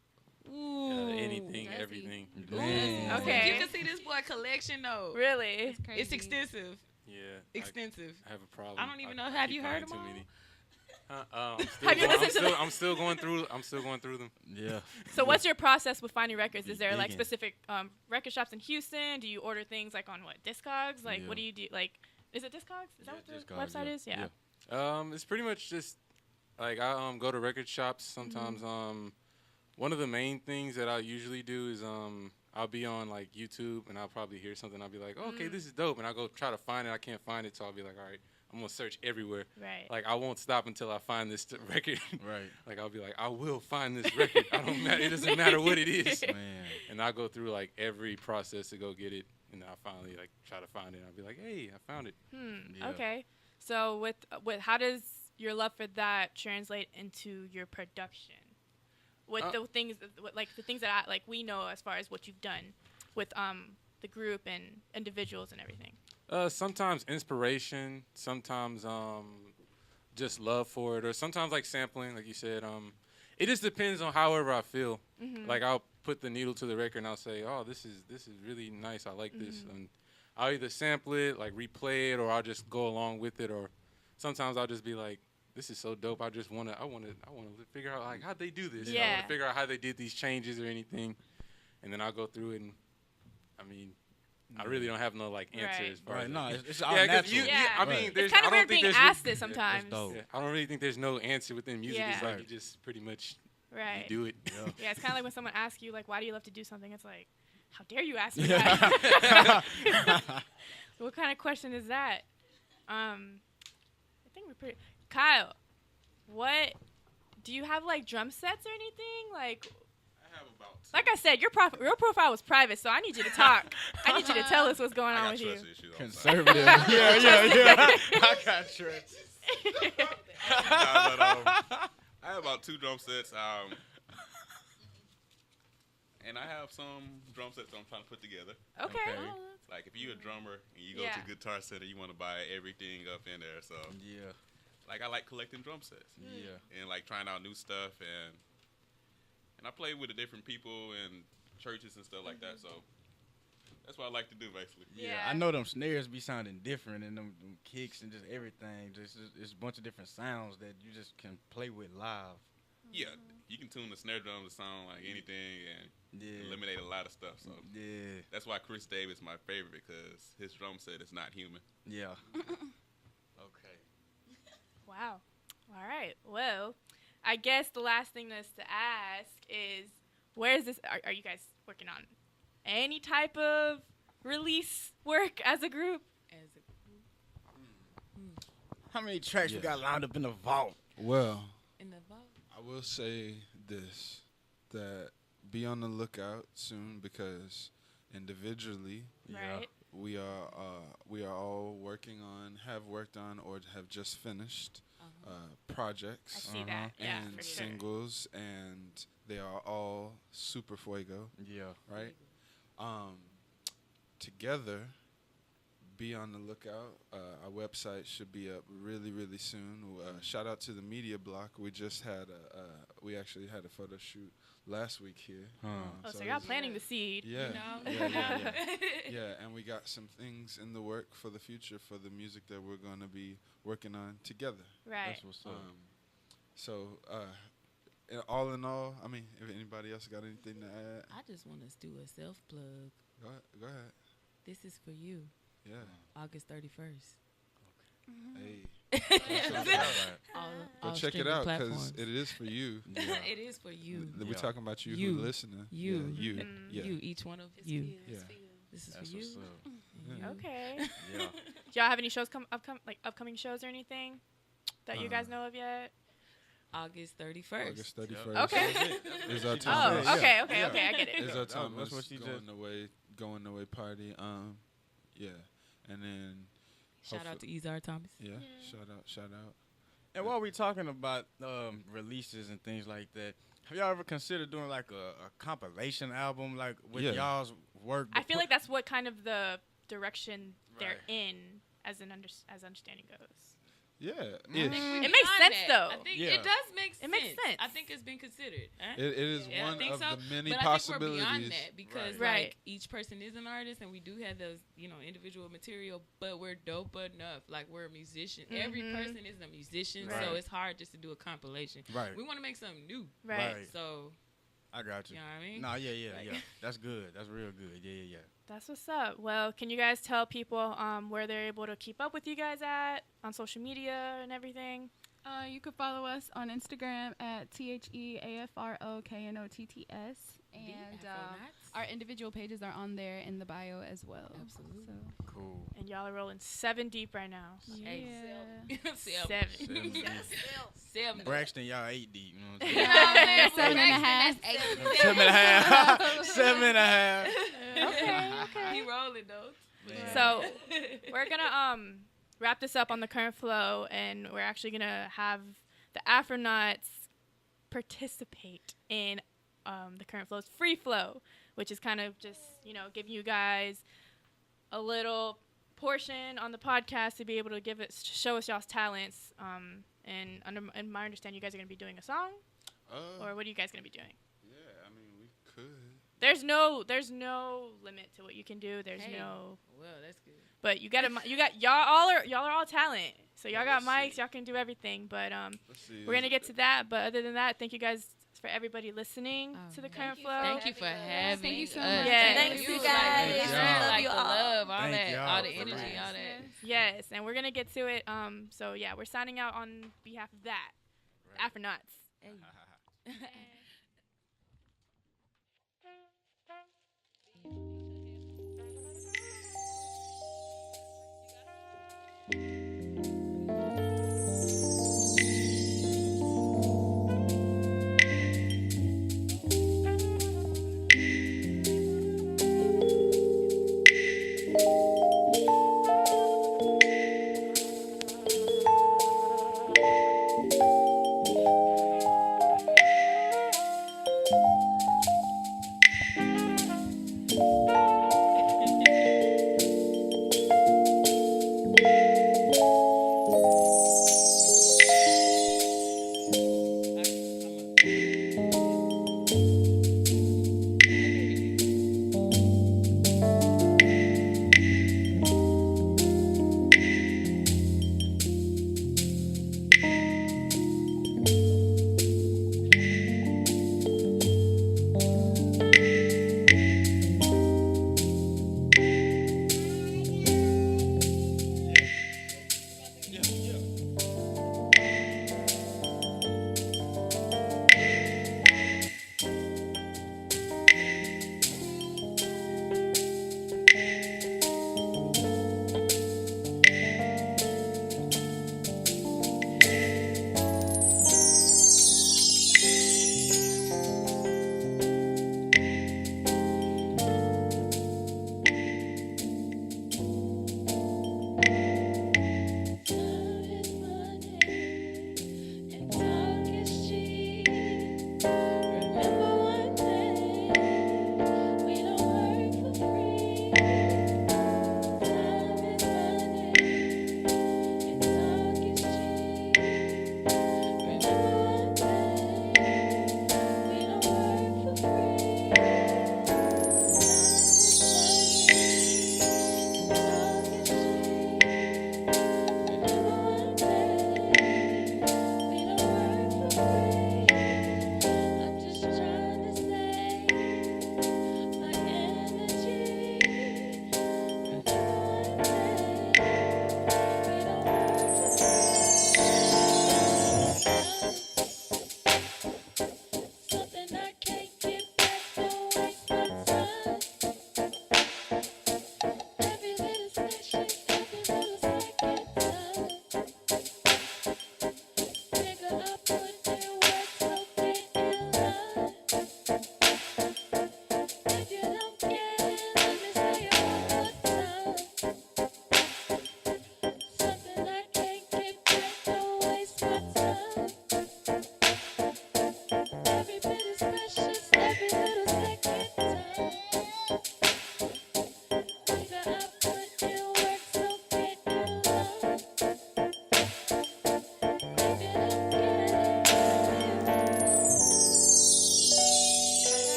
[SPEAKER 6] Anything, everything.
[SPEAKER 2] Man.
[SPEAKER 1] Okay.
[SPEAKER 5] You can see this boy collection though.
[SPEAKER 1] Really?
[SPEAKER 5] It's extensive.
[SPEAKER 6] Yeah.
[SPEAKER 5] Extensive.
[SPEAKER 6] I have a problem.
[SPEAKER 5] I don't even know. Have you heard them all?
[SPEAKER 6] I'm still going through them.
[SPEAKER 2] Yeah.
[SPEAKER 1] So what's your process with finding records? Is there like
[SPEAKER 2] Digging.
[SPEAKER 1] specific record shops in Houston? Do you order things like on what, Discogs? Like what do you do? Like, is it Discogs? Is that what the
[SPEAKER 2] Discogs,
[SPEAKER 1] website is? Yeah.
[SPEAKER 6] It's pretty much just like I go to record shops sometimes. One of the main things that I usually do is I'll be on like YouTube and I'll probably hear something. I'll be like, okay, this is dope, and I'll go try to find it. I can't find it, so I'll be like, all right, I'm gonna search everywhere.
[SPEAKER 1] Right.
[SPEAKER 6] Like I won't stop until I find this record.
[SPEAKER 2] Right.
[SPEAKER 6] Like I'll be like, I will find this record. It doesn't matter what it is.
[SPEAKER 2] Man.
[SPEAKER 6] And I'll go through like every process to go get it, and then I'll finally like try to find it. And I'll be like, hey, I found it.
[SPEAKER 2] Yeah.
[SPEAKER 1] Okay. So with how does your love for that translate into your production? With the things that we know as far as what you've done with the group and individuals and everything.
[SPEAKER 6] Sometimes inspiration, sometimes just love for it, or sometimes like sampling, like you said. It just depends on however I feel. Like I'll put the needle to the record and I'll say, oh, this is really nice. I like this, and I'll either sample it, like replay it, or I'll just go along with it, or sometimes I'll just be like, this is so dope. I want to figure out like how'd they do this.
[SPEAKER 1] Yeah.
[SPEAKER 6] I want to figure out how they did these changes or anything, and then I'll go through it. And I mean, I really don't have no like answer as far as
[SPEAKER 2] No,
[SPEAKER 6] like,
[SPEAKER 2] it's all natural.
[SPEAKER 6] I mean,
[SPEAKER 1] it's kind of weird being asked it sometimes.
[SPEAKER 6] I don't really think there's no answer within music.
[SPEAKER 1] Yeah.
[SPEAKER 6] It's like you just pretty much
[SPEAKER 1] Right.
[SPEAKER 6] you do it.
[SPEAKER 1] Yeah, it's kind of like when someone asks you like, why do you love to do something? It's like, how dare you ask me that? What kind of question is that? I think we're pretty. Kyle, what do you have like drum sets or anything? Like,
[SPEAKER 7] I have about two.
[SPEAKER 1] like I said, your real profile was private, so I need you to talk. I need you to tell us what's going
[SPEAKER 7] I
[SPEAKER 1] on
[SPEAKER 7] got
[SPEAKER 1] with you.
[SPEAKER 7] trust issues.
[SPEAKER 2] Conservative. yeah. I got trust.
[SPEAKER 7] I have about two drum sets. And I have some drum sets that I'm trying to put together.
[SPEAKER 1] Okay.
[SPEAKER 7] Like if you're a drummer and you go to Guitar Center, you want to buy everything up in there. So
[SPEAKER 2] Yeah.
[SPEAKER 7] like I like collecting drum sets.
[SPEAKER 2] Yeah.
[SPEAKER 7] And like trying out new stuff and I play with the different people and churches and stuff like that. So that's what I like to do basically.
[SPEAKER 1] Yeah.
[SPEAKER 2] I know them snares be sounding different and them kicks and just everything. Just it's a bunch of different sounds that you just can play with live.
[SPEAKER 7] Yeah, you can tune the snare drum to sound like anything and eliminate a lot of stuff. So that's why Chris Davis is my favorite, because his drum set is not human.
[SPEAKER 2] Yeah.
[SPEAKER 7] Okay.
[SPEAKER 1] Wow. All right. Well, I guess the last thing that's to ask is, where is this? Are you guys working on any type of release work as a group?
[SPEAKER 2] How many tracks we got lined up in the vault?
[SPEAKER 4] Well,
[SPEAKER 5] In the vault.
[SPEAKER 4] I will say this, that be on the lookout soon, because individually
[SPEAKER 1] Right.
[SPEAKER 4] we are all have worked on or have just finished projects
[SPEAKER 1] I see that. Yeah,
[SPEAKER 4] and
[SPEAKER 1] for sure.
[SPEAKER 4] singles, and they are all super fuego,
[SPEAKER 2] Yeah.
[SPEAKER 4] right? Together, be on the lookout. Our website should be up really, really soon. Shout out to the media block. We just had we actually had a photo shoot last week here.
[SPEAKER 1] So y'all planting the seed.
[SPEAKER 4] Yeah,
[SPEAKER 5] You know?
[SPEAKER 4] yeah, and we got some things in the work for the future for the music that we're going to be working on together.
[SPEAKER 1] Right.
[SPEAKER 2] That's what's up.
[SPEAKER 4] So, all in all, I mean, if anybody else got anything to add,
[SPEAKER 5] I just want to do a self plug.
[SPEAKER 4] go ahead.
[SPEAKER 5] This is for you.
[SPEAKER 4] Yeah.
[SPEAKER 5] August 31st.
[SPEAKER 4] Hey. Go check it out, because it is for you.
[SPEAKER 5] It is for you.
[SPEAKER 4] We're talking about you,
[SPEAKER 5] You.
[SPEAKER 4] who listening.
[SPEAKER 5] You.
[SPEAKER 4] Yeah, you. Yeah.
[SPEAKER 5] You, each one of you.
[SPEAKER 4] Yeah.
[SPEAKER 5] This is
[SPEAKER 2] That's
[SPEAKER 5] for you.
[SPEAKER 2] what's up.
[SPEAKER 4] Yeah.
[SPEAKER 1] Okay.
[SPEAKER 2] Yeah.
[SPEAKER 1] Do y'all have any shows upcoming shows or anything that you guys know of yet?
[SPEAKER 5] August 31st.
[SPEAKER 4] August 31st.
[SPEAKER 1] Okay.
[SPEAKER 4] Is our
[SPEAKER 1] Oh,
[SPEAKER 4] time.
[SPEAKER 1] okay, I get it.
[SPEAKER 4] Is our time.
[SPEAKER 2] That's what she
[SPEAKER 4] going away party. Yeah, and then
[SPEAKER 5] Shout out to Izar Thomas.
[SPEAKER 4] Yeah, shout out.
[SPEAKER 2] And while we talking about releases and things like that, have y'all ever considered doing like a compilation album like with y'all's work?
[SPEAKER 1] I feel like that's what kind of the direction they're in as understanding goes.
[SPEAKER 4] Yeah,
[SPEAKER 1] it makes sense though.
[SPEAKER 5] I think it does make sense.
[SPEAKER 1] It makes sense.
[SPEAKER 5] I think it's been considered. Huh?
[SPEAKER 4] It is one of the many
[SPEAKER 5] but
[SPEAKER 4] possibilities.
[SPEAKER 5] I think we're beyond that because like each person is an artist and we do have those individual material, but we're dope enough. Like we're a musician. Mm-hmm. Every person is a musician, so it's hard just to do a compilation.
[SPEAKER 2] Right.
[SPEAKER 5] We want to make something new.
[SPEAKER 1] Right.
[SPEAKER 5] So.
[SPEAKER 2] I got you.
[SPEAKER 5] You know what I mean?
[SPEAKER 2] No, yeah. That's good. That's real good. Yeah.
[SPEAKER 1] That's what's up. Well, can you guys tell people where they're able to keep up with you guys at on social media and everything?
[SPEAKER 9] You could follow us on Instagram at TheAfroknotts. And our individual pages are on there in the bio as well.
[SPEAKER 5] Absolutely.
[SPEAKER 9] So.
[SPEAKER 2] Cool.
[SPEAKER 1] And y'all are rolling 7 deep right now.
[SPEAKER 9] Yeah.
[SPEAKER 5] 7.
[SPEAKER 2] Braxton, y'all 8 deep. You know what I'm saying?
[SPEAKER 9] 7.5.
[SPEAKER 2] 7.5.
[SPEAKER 1] Okay.
[SPEAKER 5] He rolling though.
[SPEAKER 1] So we're gonna wrap this up on the current flow, and we're actually gonna have the Afroknotts participate in the current flow's free flow, which is kind of just giving you guys a little portion on the podcast to be able to show us y'all's talents. And in my understanding, you guys are gonna be doing a song, or what are you guys gonna be doing?
[SPEAKER 4] Yeah, I mean we could.
[SPEAKER 1] There's no limit to what you can do. There's no.
[SPEAKER 5] Well, that's good.
[SPEAKER 1] But y'all are all talent. So y'all got mics. Y'all can do everything. But we're gonna get to that. But other than that, thank you guys for everybody listening to the current flow.
[SPEAKER 5] Thank you for having
[SPEAKER 9] Thank you so
[SPEAKER 5] us.
[SPEAKER 9] much.
[SPEAKER 1] Yeah,
[SPEAKER 8] thank you guys.
[SPEAKER 5] Love
[SPEAKER 8] you
[SPEAKER 5] the
[SPEAKER 8] all.
[SPEAKER 5] love, all
[SPEAKER 2] Thank
[SPEAKER 5] that,
[SPEAKER 2] y'all
[SPEAKER 5] all the
[SPEAKER 2] for
[SPEAKER 5] energy,
[SPEAKER 2] real.
[SPEAKER 5] all that.
[SPEAKER 1] Yes, and we're gonna get to it. So yeah, we're signing out on behalf of that. Afroknotts.
[SPEAKER 10] You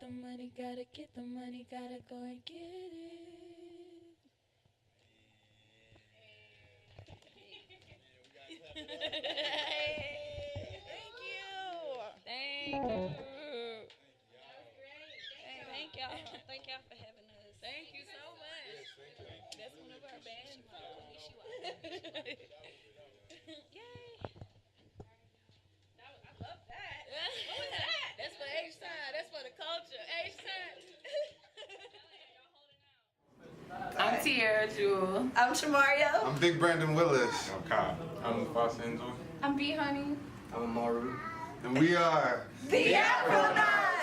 [SPEAKER 5] the money, gotta get the money, gotta go and get it.
[SPEAKER 8] Thank you. Thank y'all. Thank y'all for having us.
[SPEAKER 5] Thank you so much.
[SPEAKER 8] That's one of our band. Yay.
[SPEAKER 5] I love that. What was that? That's for H-Time. That's for the culture. H-Time.
[SPEAKER 10] I'm Tierra Jewel.
[SPEAKER 11] I'm Shamario.
[SPEAKER 4] I'm Big Brandon Willis.
[SPEAKER 6] I'm Kyle. I'm Fasenzo.
[SPEAKER 9] I'm B Honey.
[SPEAKER 12] I'm Maru.
[SPEAKER 4] And we are
[SPEAKER 11] The Afroknotts.